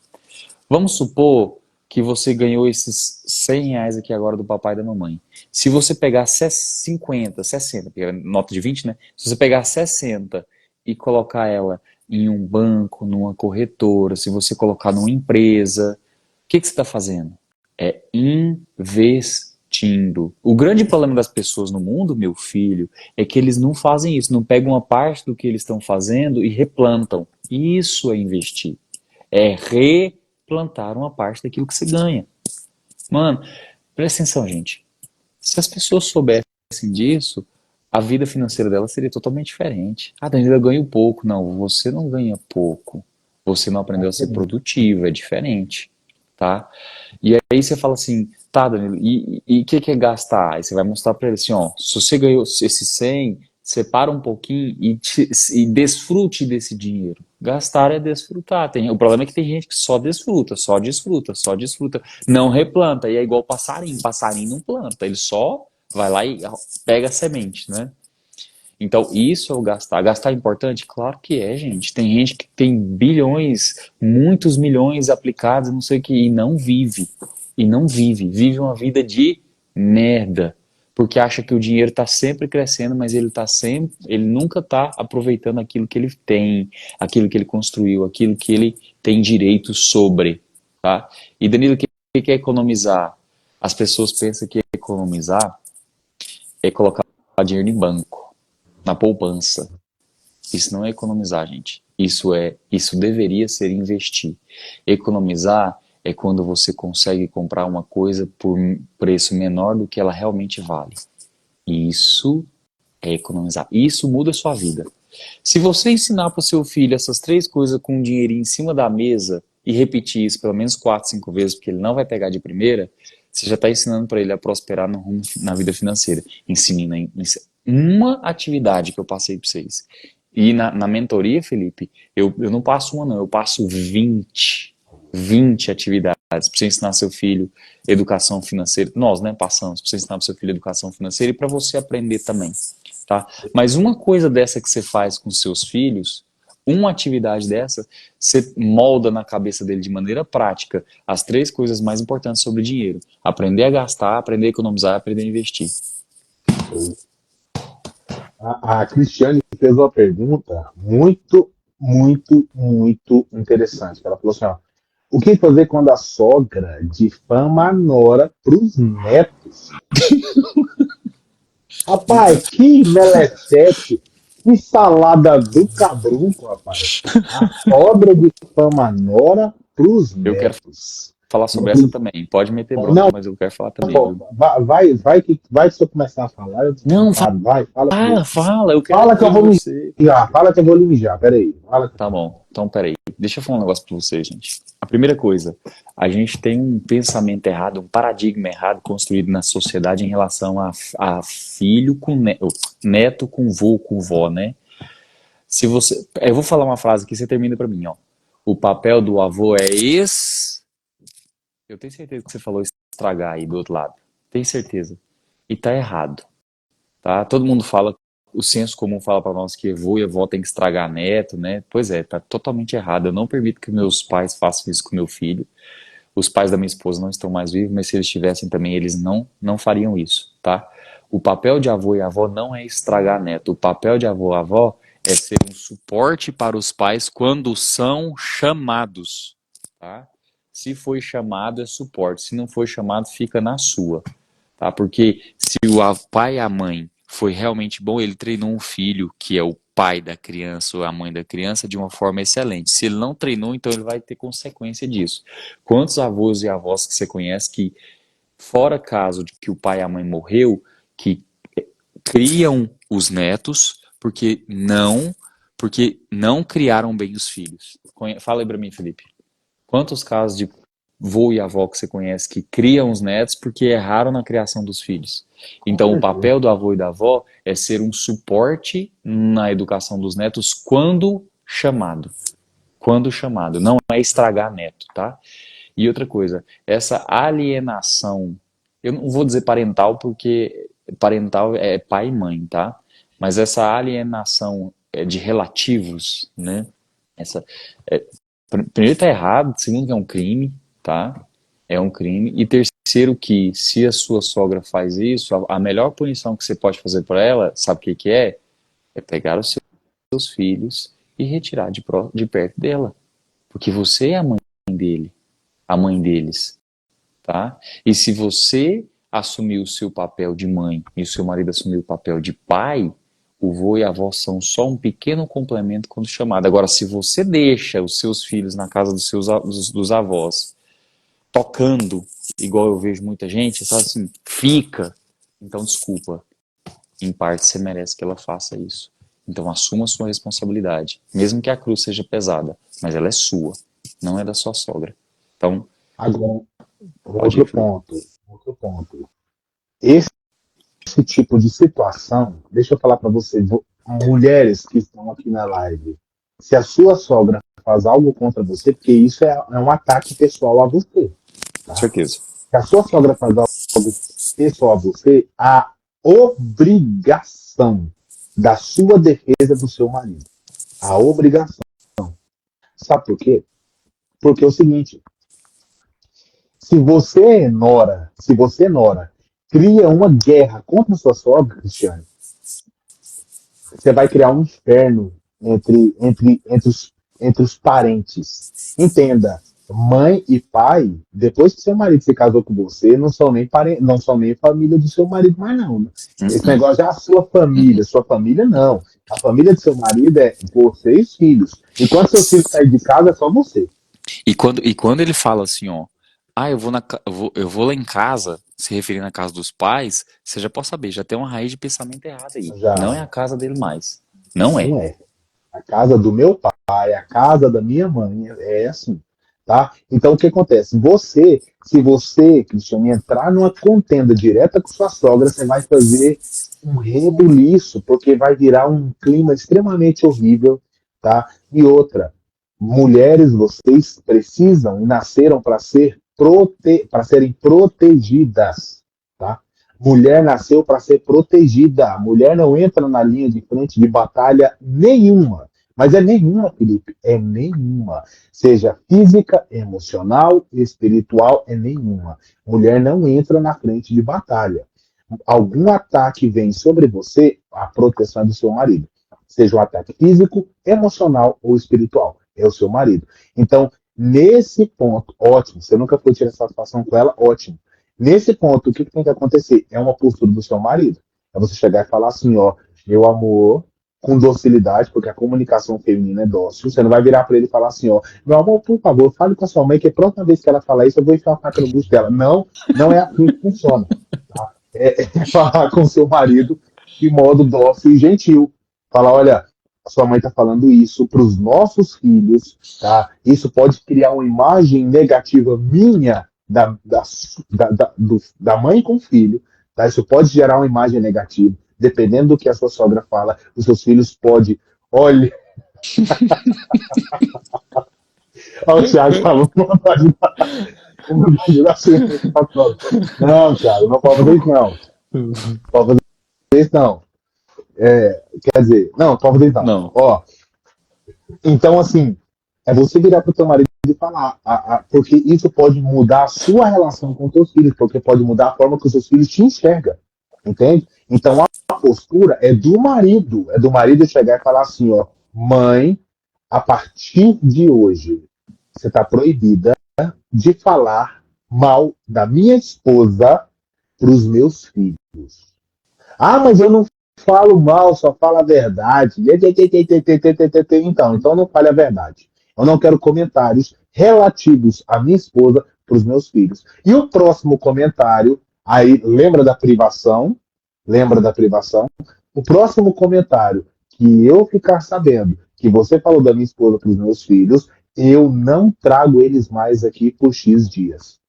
Vamos supor que você ganhou esses R$ 100 aqui agora do papai e da mamãe. Se você pegar 50, 60, porque é nota de 20, né? Se você pegar 60 e colocar ela em um banco, numa corretora, se você colocar numa empresa, o que que você está fazendo? É investindo. O grande problema das pessoas no mundo, meu filho, é que eles não fazem isso, não pegam uma parte do que eles estão fazendo e replantam. Isso é investir. É replantar uma parte daquilo que você ganha. Mano, presta atenção, gente. Se as pessoas soubessem disso, a vida financeira dela seria totalmente diferente. Ah, Danilo, eu ganho pouco. Não, você não ganha pouco. Você não aprendeu a ser produtivo, é diferente, tá? E aí você fala assim, tá, Danilo, e o que é gastar? Aí você vai mostrar pra ele assim, ó, se você ganhou esse 100, separa um pouquinho e desfrute desse dinheiro. Gastar é desfrutar. O problema é que tem gente que só desfruta, só desfruta, só desfruta. Não replanta. E é igual passarinho. Passarinho não planta. Ele só vai lá e pega a semente, né? Então, isso é o gastar. Gastar é importante? Claro que é, gente. Tem gente que tem bilhões, muitos milhões aplicados, não sei o que, e não vive. E não vive. Vive uma vida de merda. Porque acha que o dinheiro está sempre crescendo, mas ele nunca está aproveitando aquilo que ele tem, aquilo que ele construiu, aquilo que ele tem direito sobre, tá? E Danilo, o que é economizar? As pessoas pensam que economizar é colocar dinheiro em banco, na poupança. Isso não é economizar, gente. Isso deveria ser investir. Economizar é quando você consegue comprar uma coisa por preço menor do que ela realmente vale. Isso é economizar. Isso muda a sua vida. Se você ensinar para o seu filho essas três coisas com um dinheirinho em cima da mesa e repetir isso pelo menos 4, 5 vezes, porque ele não vai pegar de primeira, você já está ensinando para ele a prosperar na vida financeira. Ensine uma atividade que eu passei para vocês. E na mentoria, Felipe, eu não passo uma, não, eu passo 20 atividades para você ensinar seu filho educação financeira. Nós, né, passamos para você ensinar para seu filho educação financeira e para você aprender também, tá? Mas uma coisa dessa que você faz com seus filhos, uma atividade dessa, você molda na cabeça dele de maneira prática as três coisas mais importantes sobre dinheiro: aprender a gastar, aprender a economizar, aprender a investir. A Cristiane fez uma pergunta muito, muito, muito interessante. Ela falou assim: ó, o que fazer quando a sogra difama a nora para os netos? Rapaz, que melequete, que salada do cabrunco, rapaz. A sogra difama a nora para os Eu quero netos. falar sobre essa também. Pode meter bronca, Não, mas eu quero falar também, viu? vai se eu começar a falar, eu Não, desculpado, vai, fala fala, comigo. fala, eu quero Fala que eu ouvir vou me você. mijar, fala que eu vou lhe mijar, peraí. Fala que... Tá bom, então peraí. Deixa eu falar um negócio pra vocês, gente. A primeira coisa, a gente tem um pensamento errado, um paradigma errado construído na sociedade em relação a filho com neto com vô com vó, né? Se você, eu vou falar uma frase que você termina pra mim, ó. O papel do avô é eu tenho certeza que você falou estragar aí do outro lado. Tenho certeza. E tá errado, tá? Todo mundo fala, o senso comum fala pra nós que avô e avó tem que estragar neto, né? Pois é, tá totalmente errado. Eu não permito que meus pais façam isso com meu filho. Os pais da minha esposa não estão mais vivos, mas se eles estivessem também, eles não fariam isso, tá? O papel de avô e avó não é estragar neto. O papel de avô e avó é ser um suporte para os pais quando são chamados, tá? Se foi chamado, é suporte. Se não foi chamado, fica na sua, tá? Porque se o pai e a mãe foi realmente bom, ele treinou um filho que é o pai da criança ou a mãe da criança de uma forma excelente. Se ele não treinou, então ele vai ter consequência disso. Quantos avós e avós que você conhece que, fora caso de que o pai e a mãe morreu, que criam os netos porque não criaram bem os filhos? Fala aí pra mim, Felipe. Quantos casos de vô e avó que você conhece que criam os netos porque erraram na criação dos filhos? Então, o papel do avô e da avó é ser um suporte na educação dos netos quando chamado. quando chamado. Não é estragar neto, tá? E outra coisa, essa alienação, eu não vou dizer parental porque parental é pai e mãe, tá? Mas essa alienação de relativos, né? Essa, é, primeiro tá errado, segundo que é um crime, tá? É um crime. E terceiro que se a sua sogra faz isso, a melhor punição que você pode fazer para ela, sabe o que que é? É pegar os seus filhos e retirar de perto dela. Porque você é a mãe dele, a mãe deles, tá? E se você assumir o seu papel de mãe e o seu marido assumir o papel de pai, o vô e a avó são só um pequeno complemento quando chamado. Agora, se você deixa os seus filhos na casa dos avós, tocando, igual eu vejo muita gente, só assim, fica. Então, desculpa, em parte você merece que ela faça isso. Então, assuma a sua responsabilidade, mesmo que a cruz seja pesada, mas ela é sua, não é da sua sogra. Então, Agora, pode ir, Felipe. outro ponto. Esse tipo de situação, deixa eu falar para você, mulheres que estão aqui na live, se a sua sogra faz algo contra você, porque isso é um ataque pessoal a você, Com tá? certeza. Se a sua sogra faz algo pessoal a você, a obrigação da sua defesa do seu marido. A obrigação. Sabe por quê? Porque é o seguinte, se você, Nora, cria uma guerra contra sua sogra, Cristiane, você vai criar um inferno entre os parentes. Entenda, mãe e pai, depois que seu marido se casou com você, não são nem família do seu marido mais não. Esse Uh-uh. negócio é a Uh-uh. sua família não. A família do seu marido é você e os filhos. Enquanto seus filhos saírem de casa, é só você. E quando ele fala assim, ó, eu vou lá em casa, se referindo à casa dos pais, você já pode saber, já tem uma raiz de pensamento errada aí. Não é Já a casa dele mais. Não é. não é. A casa do meu pai, a casa da minha mãe, é assim, tá? Então, o que acontece? Se você, Cristiano, entrar numa contenda direta com sua sogra, você vai fazer um rebuliço, porque vai virar um clima extremamente horrível, tá? E outra, mulheres, vocês precisam e nasceram para serem protegidas, tá? Mulher nasceu para ser protegida. A mulher não entra na linha de frente de batalha nenhuma. Mas é nenhuma, Felipe. É nenhuma. Seja física, emocional, espiritual, é nenhuma. Mulher não entra na frente de batalha. Algum ataque vem sobre você, a proteção é do seu marido. Seja um ataque físico, emocional ou espiritual. É o seu marido. Então, nesse ponto, ótimo. Você nunca foi tirar satisfação com ela, ótimo. Nesse ponto, o que tem que acontecer? É uma postura do seu marido. É você chegar e falar assim, ó, meu amor, com docilidade, porque a comunicação feminina é dócil. Você não vai virar para ele e falar assim, ó, meu amor, por favor, fale com a sua mãe, que a próxima vez que ela falar isso, eu vou enfiar a faca no bucho dela. Não, não é assim que funciona. Tá? É falar com o seu marido de modo dócil e gentil. Falar, olha, a sua mãe está falando isso para os nossos filhos, tá? Isso pode criar uma imagem negativa minha da mãe com o filho, tá? Isso pode gerar uma imagem negativa. Dependendo do que a sua sogra fala, os seus filhos podem. Olha, olha o Thiago falando, não pode ajudar a sogra. Não, Thiago, não pode fazer isso, não. Não pode fazer isso, não. Quer dizer, não pode fazer isso, não. Não. Ó, então, assim, é você virar para o teu marido e falar, porque isso pode mudar a sua relação com os seus filhos, porque pode mudar a forma que os seus filhos te enxergam, entende? Então, a postura é do marido chegar e falar assim, ó, mãe, a partir de hoje, você está proibida de falar mal da minha esposa para os meus filhos. Ah, mas eu não falo mal, só falo a verdade. Então não fale a verdade. Eu não quero comentários relativos à minha esposa para os meus filhos. E o próximo comentário, aí lembra da privação? Lembra da privação? O próximo comentário que eu ficar sabendo que você falou da minha esposa para os meus filhos, eu não trago eles mais aqui por X dias.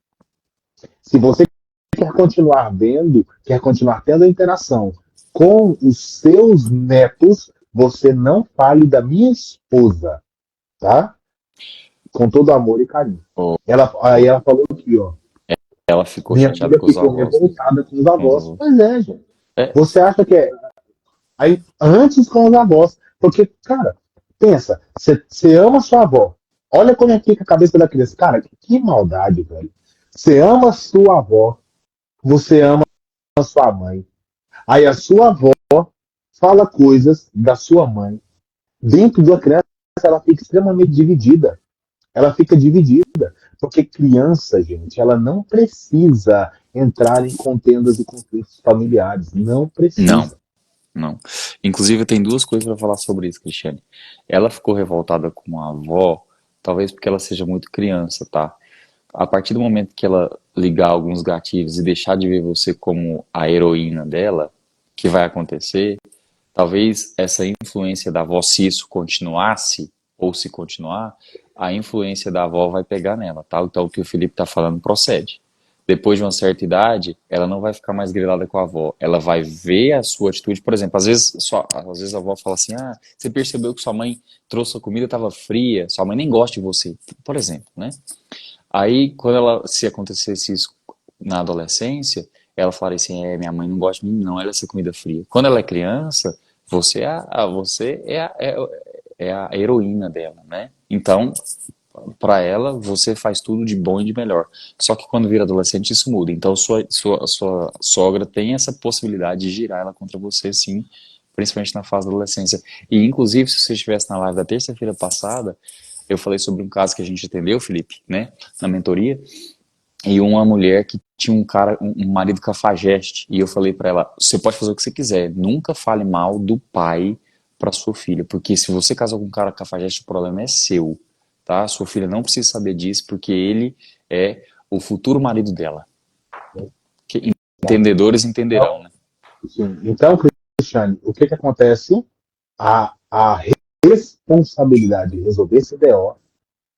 Se você quer continuar vendo, quer continuar tendo a interação com os seus netos, você não fale da minha esposa, tá? com todo amor e carinho. Ou Aí ela falou aqui, ó, ela ficou minha chateada filha com os ficou avós, né? revoltada com os Com os avós. avós. Pois é, gente. É, Você acha que é aí antes com os avós? Porque, cara, pensa, você ama sua avó. Olha como é que fica a cabeça da criança. Cara, que maldade, velho. Você ama sua avó, você ama sua mãe. Aí a sua avó fala coisas da sua mãe. Dentro da criança, ela fica extremamente dividida. Ela fica dividida. Porque criança, gente, ela não precisa entrar em contendas e conflitos familiares. Não não, precisa. não. Inclusive, tem duas coisas para falar sobre isso, Cristiane. Ela ficou revoltada com a avó, talvez porque ela seja muito criança, tá? A partir do momento que ela ligar alguns gatilhos e deixar de ver você como a heroína dela, que vai acontecer, talvez essa influência da avó, se isso continuasse, ou se continuar, a influência da avó vai pegar nela, tá? Então o que o Felipe está falando procede. Depois de uma certa idade, ela não vai ficar mais grilada com a avó. Ela vai ver a sua atitude. Por exemplo, às vezes a avó fala assim: ah, você percebeu que sua mãe trouxe a comida, estava fria, sua mãe nem gosta de você, por exemplo, né? Aí, se acontecesse isso na adolescência, ela falaria assim: minha mãe não gosta de mim, não, ela é essa comida fria. Quando ela é criança, você é a heroína dela, né? Então, para ela, você faz tudo de bom e de melhor. Só que quando vira adolescente, isso muda. Então, sua sogra tem essa possibilidade de girar ela contra você, sim, principalmente na fase da adolescência. E, inclusive, se você estivesse na live da terça-feira passada, eu falei sobre um caso que a gente atendeu, Felipe, né, na mentoria, e uma mulher que tinha um marido cafajeste, e eu falei para ela: você pode fazer o que você quiser, nunca fale mal do pai para sua filha, porque se você casar com um cara cafajeste, o problema é seu, tá? Sua filha não precisa saber disso, porque ele é o futuro marido dela. Entendedores entenderão, Então, né? sim. Então, Cristiane, o que que acontece? A responsabilidade de resolver esse BO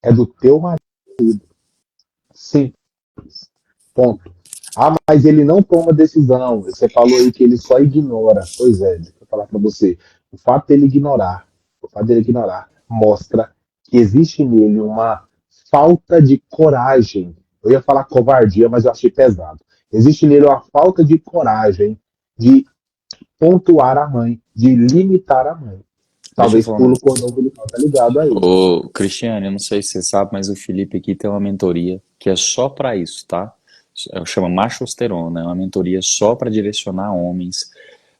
é do teu marido. Sim, ponto. Ah, mas ele não toma decisão. Você falou aí que ele só ignora. Pois é, deixa eu falar para você. O fato dele ignorar, o fato dele ignorar, mostra que existe nele uma falta de coragem. Eu ia falar covardia, mas eu achei pesado. Existe nele uma falta de coragem de pontuar a mãe, de limitar a mãe. Deixa eu Talvez falar. pelo cordão umbilical tá ligado aí. Ô, Cristiane, eu não sei se você sabe, mas o Felipe aqui tem uma mentoria que é só para isso, tá? Chama Machosterona, é uma mentoria só para direcionar homens,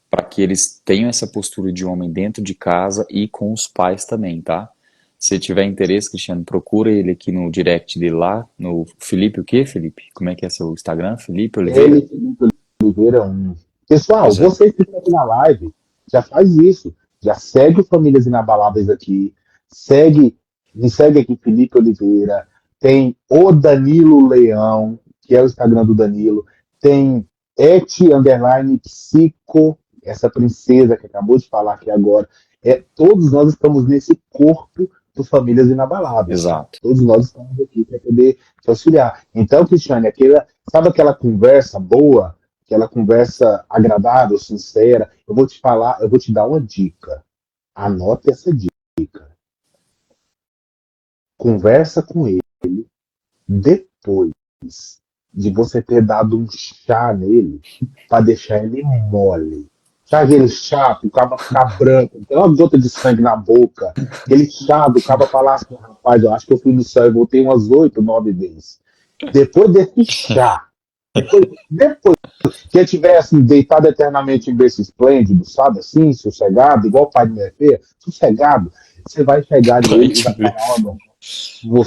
para que eles tenham essa postura de homem dentro de casa e com os pais também, tá? Se tiver interesse, Cristiano, procura ele aqui no direct dele lá, no Felipe o quê, Felipe? Como é que é seu Instagram? Felipe Oliveira? Ele, Felipe Oliveira, um. Pessoal, Pois é. vocês que estão aqui na live, já faz isso. Já segue o Famílias Inabaláveis aqui. Segue, me segue aqui, Felipe Oliveira. Tem o Danilo Leão, que é o Instagram do Danilo. Tem @psico, essa princesa que acabou de falar aqui agora. Todos nós estamos nesse corpo do Famílias Inabaláveis, tá? Exato. Todos nós estamos aqui para poder te auxiliar. Então, Cristiane, sabe aquela conversa boa, aquela conversa agradável, sincera? Eu vou te falar, eu vou te dar uma dica. Anote essa dica. Conversa com ele depois de você ter dado um chá nele para deixar ele mole. Sabe aquele chá que o cabo ficar branco, tem uma gota de sangue na boca, aquele chá do cabo falar assim: rapaz, eu acho que eu fui no céu e voltei umas 8, 9 vezes. Depois desse chá, depois que ele estiver assim, deitado eternamente em berço esplêndido, sabe, assim, sossegado, igual o pai de minha filha, sossegado, você vai chegar nele e vai Pode falar: ó,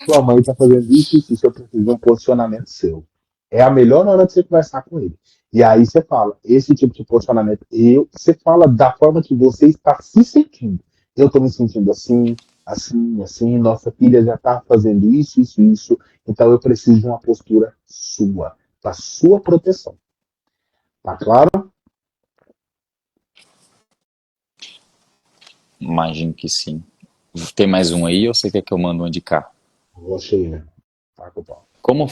sua mãe está fazendo isso, eu preciso de um posicionamento seu. É a melhor hora de você conversar com ele. E aí você fala, esse tipo de posicionamento, você fala da forma que você está se sentindo. Eu estou me sentindo assim, assim, assim, nossa filha já está fazendo isso, então eu preciso de uma postura sua, para sua proteção. Tá claro? Imagino que sim. Tem mais um aí ou você quer que eu mando um de cá? Vou cheio, né? Tá com o pau. Como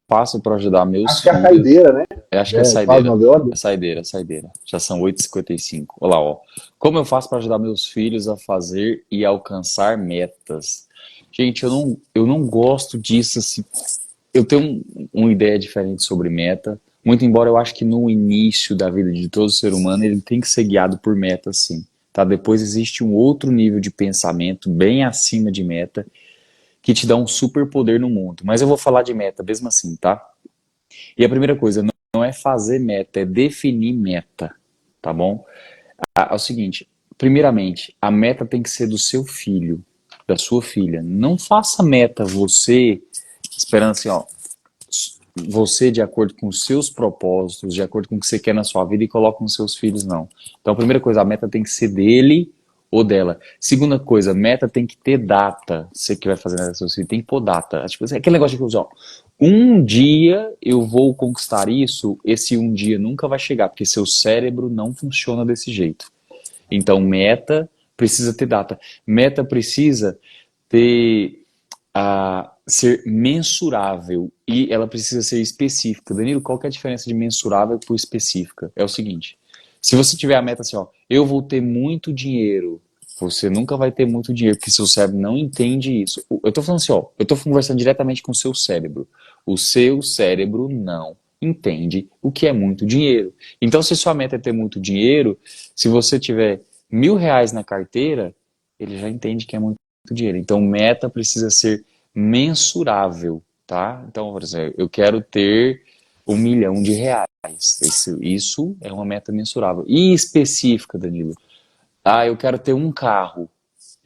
faço para ajudar meus Acho que é a filhos? saideira, né? Acho que é Quase saideira. 9 horas. É saideira, é saideira. Já são 8h55. Olha lá, ó. Como eu faço para ajudar meus filhos a fazer e alcançar metas? Gente, eu não gosto disso, assim. Eu tenho uma ideia diferente sobre meta. Muito embora eu acho que no início da vida de todo ser humano ele tem que ser guiado por meta, sim. Tá? Depois existe um outro nível de pensamento bem acima de meta que te dá um superpoder no mundo. Mas eu vou falar de meta mesmo assim, tá? E a primeira coisa, não é fazer meta, é definir meta, tá bom? É o seguinte, primeiramente, a meta tem que ser do seu filho, da sua filha. Não faça meta você esperando assim, ó, você de acordo com os seus propósitos, de acordo com o que você quer na sua vida e coloca nos seus filhos, não. Então, a primeira coisa, a meta tem que ser dele ou dela. Segunda coisa, meta tem que ter data. Você que vai fazer nessa seus filhos, tem que pôr data. Tipo, aquele negócio de que, ó, um dia eu vou conquistar isso, esse um dia nunca vai chegar, porque seu cérebro não funciona desse jeito. Então, meta precisa ter data. Meta precisa ter ser mensurável e ela precisa ser específica. Danilo, qual que é a diferença de mensurável por específica? É o seguinte, se você tiver a meta assim, ó, eu vou ter muito dinheiro, você nunca vai ter muito dinheiro, porque seu cérebro não entende isso. Eu tô falando assim, ó, eu tô conversando diretamente com o seu cérebro. O seu cérebro não entende o que é muito dinheiro. Então, se sua meta é ter muito dinheiro, se você tiver R$ 1.000 na carteira, ele já entende que é muito dinheiro. Então, meta precisa ser mensurável, tá? Então, por exemplo, eu quero ter R$ 1 milhão. Isso é uma meta mensurável. E específica, Danilo. Ah, eu quero ter um carro.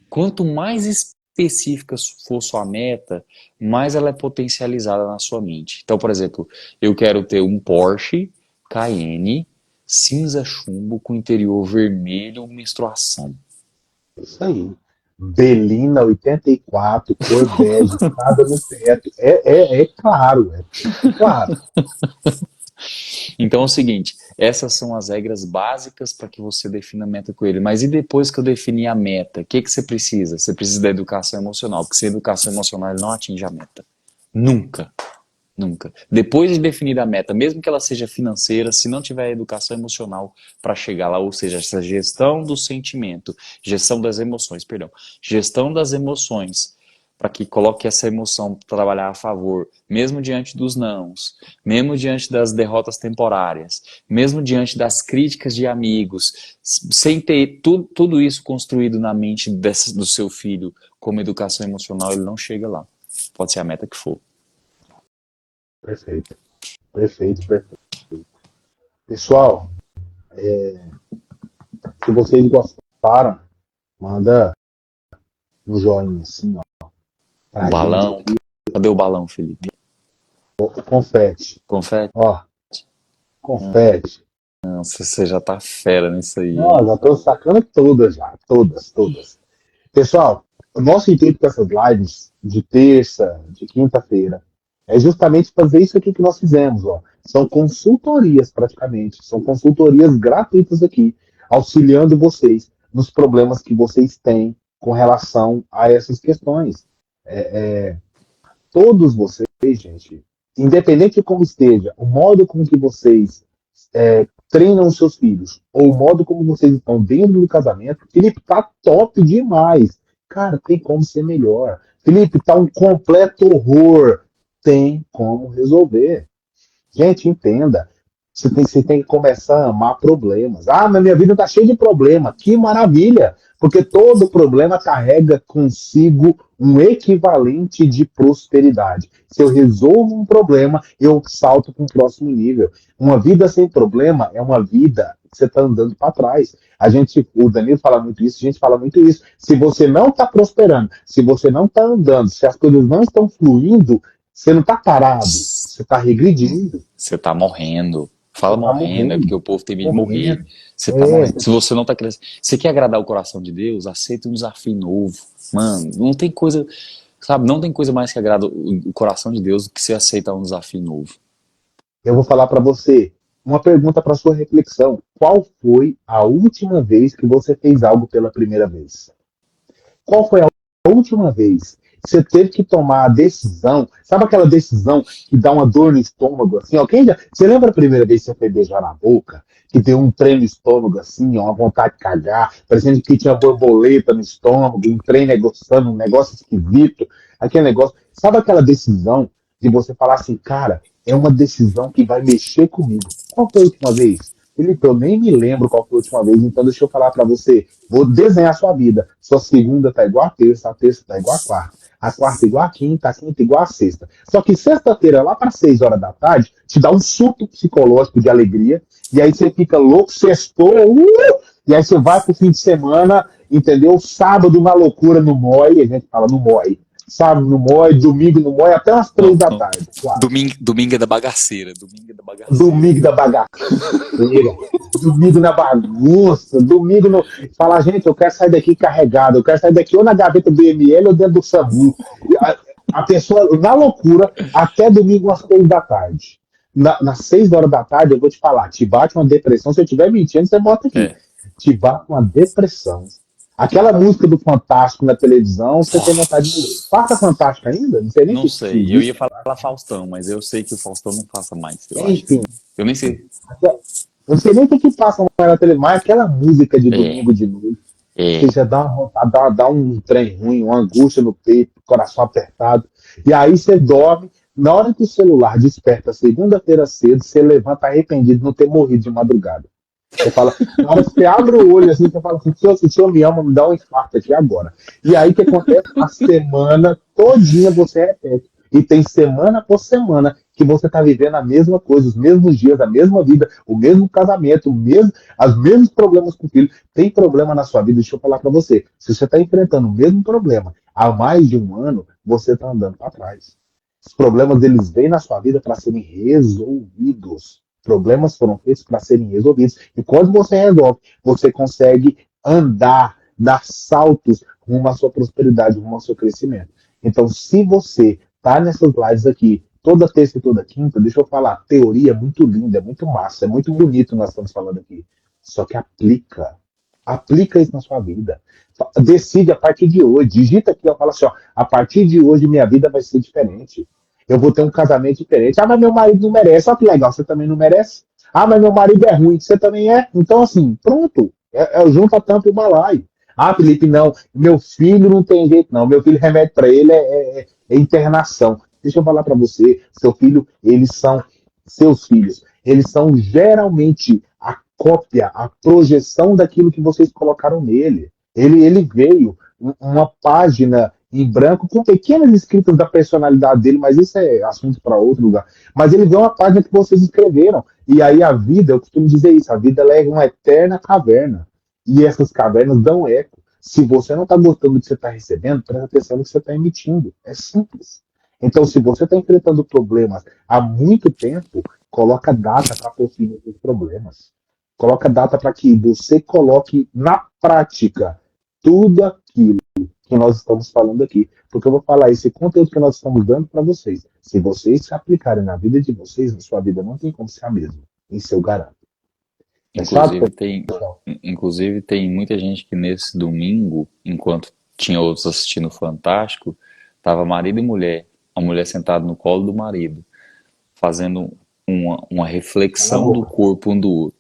Quanto mais específica for sua meta, mais ela é potencializada na sua mente. Então, por exemplo, eu quero ter um Porsche Cayenne cinza chumbo com interior vermelho menstruação. Isso aí. Belina 84, cor bege, escada no teto. É claro, é claro. Então é o seguinte, essas são as regras básicas para que você defina a meta com ele. Mas e depois que eu definir a meta, o que que você precisa? Você precisa da educação emocional, porque sem educação emocional ele não atinge a meta. Nunca, nunca. Depois de definir a meta, mesmo que ela seja financeira, se não tiver educação emocional para chegar lá, ou seja, essa gestão do sentimento, gestão das emoções, perdão, gestão das emoções, para que coloque essa emoção para trabalhar a favor, mesmo diante dos nãos, mesmo diante das derrotas temporárias, mesmo diante das críticas de amigos, sem ter tudo isso construído na mente do seu filho como educação emocional, ele não chega lá. Pode ser a meta que for. Perfeito, perfeito, perfeito. Pessoal, se vocês gostaram, manda um joinha assim, ó, O pra gente balão. aqui, Cadê o balão, Felipe? o confete. Confete? Ó, confete. Não, você já tá fera nisso aí, hein? Ó, já tô sacando todas já, todas, todas. Pessoal, o nosso intuito com essas lives de terça, de quinta-feira, é justamente fazer isso aqui que nós fizemos. Ó. São consultorias, praticamente. São consultorias gratuitas aqui, auxiliando vocês nos problemas que vocês têm com relação a essas questões. Todos vocês, gente, independente de como esteja, o modo com que vocês treinam os seus filhos, ou o modo como vocês estão dentro do casamento, Felipe, tá top demais. Cara, tem como ser melhor. Felipe, tá um completo horror. Tem como resolver. Gente, entenda. Você tem que começar a amar problemas. Ah, mas minha vida está cheia de problema. Que maravilha! Porque todo problema carrega consigo um equivalente de prosperidade. Se eu resolvo um problema, eu salto para um próximo nível. Uma vida sem problema é uma vida que você está andando para trás. O Danilo fala muito isso, a gente fala muito isso. Se você não está prosperando, se você não está andando, se as coisas não estão fluindo, você não está parado, você está regredindo. Você tá morrendo. Você Fala está morrendo, é porque morrendo. o povo tem medo de morrer. Morrendo. Você tá É, morrendo. Se você não tá crescendo. Você quer agradar o coração de Deus? Aceita um desafio novo. Mano, não tem coisa. Sabe, não tem coisa mais que agrada o coração de Deus do que você aceitar um desafio novo. eu vou falar para você uma pergunta para sua reflexão. Qual foi a última vez que você fez algo pela primeira vez? Qual foi a última vez? você teve que tomar a decisão, sabe aquela decisão que dá uma dor no estômago, assim, ó, você lembra a primeira vez que você foi beijar na boca? Que deu um trem no estômago, assim, ó, uma vontade de cagar, parecendo que tinha borboleta no estômago, um trem negociando, um negócio esquisito, aquele negócio. Sabe aquela decisão de você falar assim, cara, é uma decisão que vai mexer comigo. Qual foi a última vez? Felipe, eu nem me lembro qual foi a última vez, então deixa eu falar para você. Vou desenhar a sua vida. Sua segunda tá igual a terça tá igual a quarta igual a quinta igual a sexta. Só que sexta-feira, lá para 6 horas da tarde, te dá um surto psicológico de alegria, e aí você fica louco, sextou, e aí você vai pro fim de semana, entendeu? Sábado na loucura no MOI, a gente fala no MOI. Sábado no MOI, domingo no MOI, até umas 3 Não, da não. tarde, claro. Domingo é da bagaceira. Domingo é da bagaceira. Domingo da bagaceira, domingo na bagunça, domingo no. Falar, gente, eu quero sair daqui carregado, eu quero sair daqui ou na gaveta do ML ou dentro do SAMU. A pessoa, na loucura, até domingo às 3 da tarde. Nas 6 horas da tarde, eu vou te falar, te bate uma depressão. Se eu estiver mentindo, você bota aqui. É. Te bate uma depressão. Aquela música do Fantástico na televisão, você tem vontade de ler. Passa Fantástico ainda? Não sei nem Não se sei. Eu ia existe. falar Faustão, mas eu sei que o Faustão não faça mais. Eu acho que Enfim, sim. Eu nem sei. eu não sei nem o que passa na televisão, mas aquela música de É, domingo de noite, você é. já dá uma vontade, dá um trem ruim, uma angústia no peito, coração apertado. E aí você dorme. Na hora que o celular desperta segunda-feira cedo, você levanta arrependido de não ter morrido de madrugada. Você fala, na hora que você abre o olho assim, você fala assim, se o senhor me ama, me dá um infarto aqui agora. E aí o que acontece? A semana todinha você repete. E tem semana por semana que você está vivendo a mesma coisa, os mesmos dias, a mesma vida, o mesmo casamento, os mesmos problemas com o filho. Tem problema na sua vida, deixa eu falar para você. Se você está enfrentando o mesmo problema há mais de um ano, você está andando para trás. Os problemas eles vêm na sua vida para serem resolvidos. Problemas foram feitos para serem resolvidos. E quando você resolve, você consegue andar, dar saltos rumo à sua prosperidade, rumo ao seu crescimento. Então, se você está nessas lives aqui, toda terça e toda quinta, deixa eu falar, teoria é muito linda, é muito massa, é muito bonito nós estamos falando aqui. Só que aplica. Aplica isso na sua vida. Decide a partir de hoje. Digita aqui, ó, fala assim, ó, a partir de hoje minha vida vai ser diferente. Eu vou ter um casamento diferente. Ah, mas meu marido não merece. Olha que legal, você também não merece? Ah, mas meu marido é ruim, você também é? Então, assim, pronto. Junta a tampa e o balaio. Ah, Felipe, não. Meu filho não tem jeito, não. Meu filho, remédio para ele é internação. Deixa eu falar para você. Seu filho, eles são seus filhos. Eles são geralmente a cópia, a projeção daquilo que vocês colocaram nele. Ele veio uma página em branco com pequenas escritas da personalidade dele, mas isso é assunto para outro lugar. Mas ele veio uma página que vocês escreveram. E aí a vida, eu costumo dizer isso, a vida ela é uma eterna caverna. E essas cavernas dão eco. Se você não está gostando do que você está recebendo, presta atenção no que você está emitindo. É simples. Então, se você está enfrentando problemas há muito tempo, coloca data para pôr fim nesses problemas. Coloca data para que você coloque na prática tudo aquilo que nós estamos falando aqui. Porque eu vou falar esse conteúdo que nós estamos dando para vocês. Se vocês se aplicarem na vida de vocês, na sua vida não tem como ser a mesma. Isso eu garanto. Fechado, pessoal? Inclusive tem muita gente que nesse domingo, enquanto tinha outros assistindo o Fantástico, tava marido e mulher, a mulher sentada no colo do marido, fazendo uma Cala a reflexão do boca. corpo um do outro.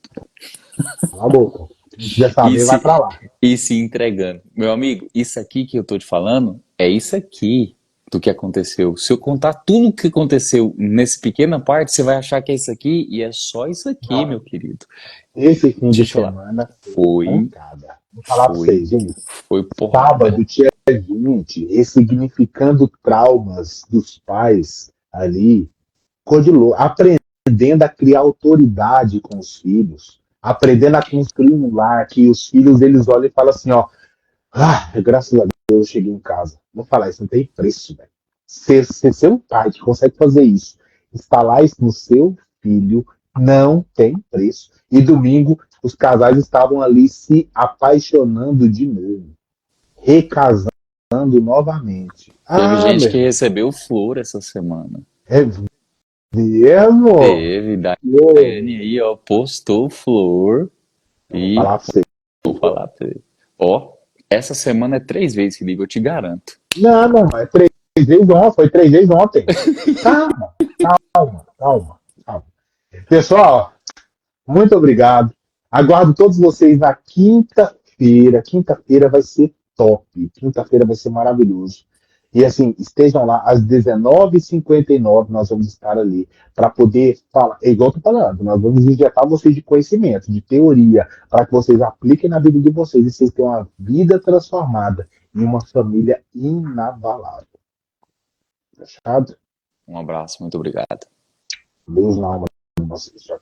Cala a boca. Quem quiser E saber, vai se, para lá. e se entregando. Meu amigo, isso aqui que eu tô te falando é isso aqui do que aconteceu. Se eu contar tudo o que aconteceu nessa pequena parte, você vai achar que é isso aqui e é só isso aqui, Não, meu querido. esse fim Deixa de eu te falar. semana foi Foi, pancada. Vou falar para foi, vocês, gente. foi porrada. Sábado, dia 20, ressignificando traumas dos pais ali, Codilou, aprendendo a criar autoridade com os filhos, aprendendo a construir um lar que os filhos eles olham e falam assim, ó, graças a Deus eu cheguei em casa. Vou falar, isso não tem preço, velho. Ser um pai que consegue fazer isso, instalar isso no seu filho, não tem preço. E domingo, os casais estavam ali se apaixonando de novo, recasando novamente. Teve Ah, gente meu que irmão, recebeu flor essa semana. é mesmo? Teve, Ô, Daiane aí, ó, postou flor eu vou e falar pra você. vou falar pra você. Ó, Essa semana é 3 vezes que liga, eu te garanto. Não, não, é 3 vezes ontem, foi 3 vezes ontem. Calma, calma, calma, calma. Pessoal, muito obrigado. Aguardo todos vocês na quinta-feira. Quinta-feira vai ser top. Quinta-feira vai ser maravilhoso. E assim, estejam lá às 19h59, nós vamos estar ali para poder falar. É igual eu tô falando, nós vamos injetar vocês de conhecimento, de teoria, para que vocês apliquem na vida de vocês e vocês tenham uma vida transformada em uma família inabalável. Fechado? Um abraço, muito obrigado. Beijo na alma de vocês. Tchau,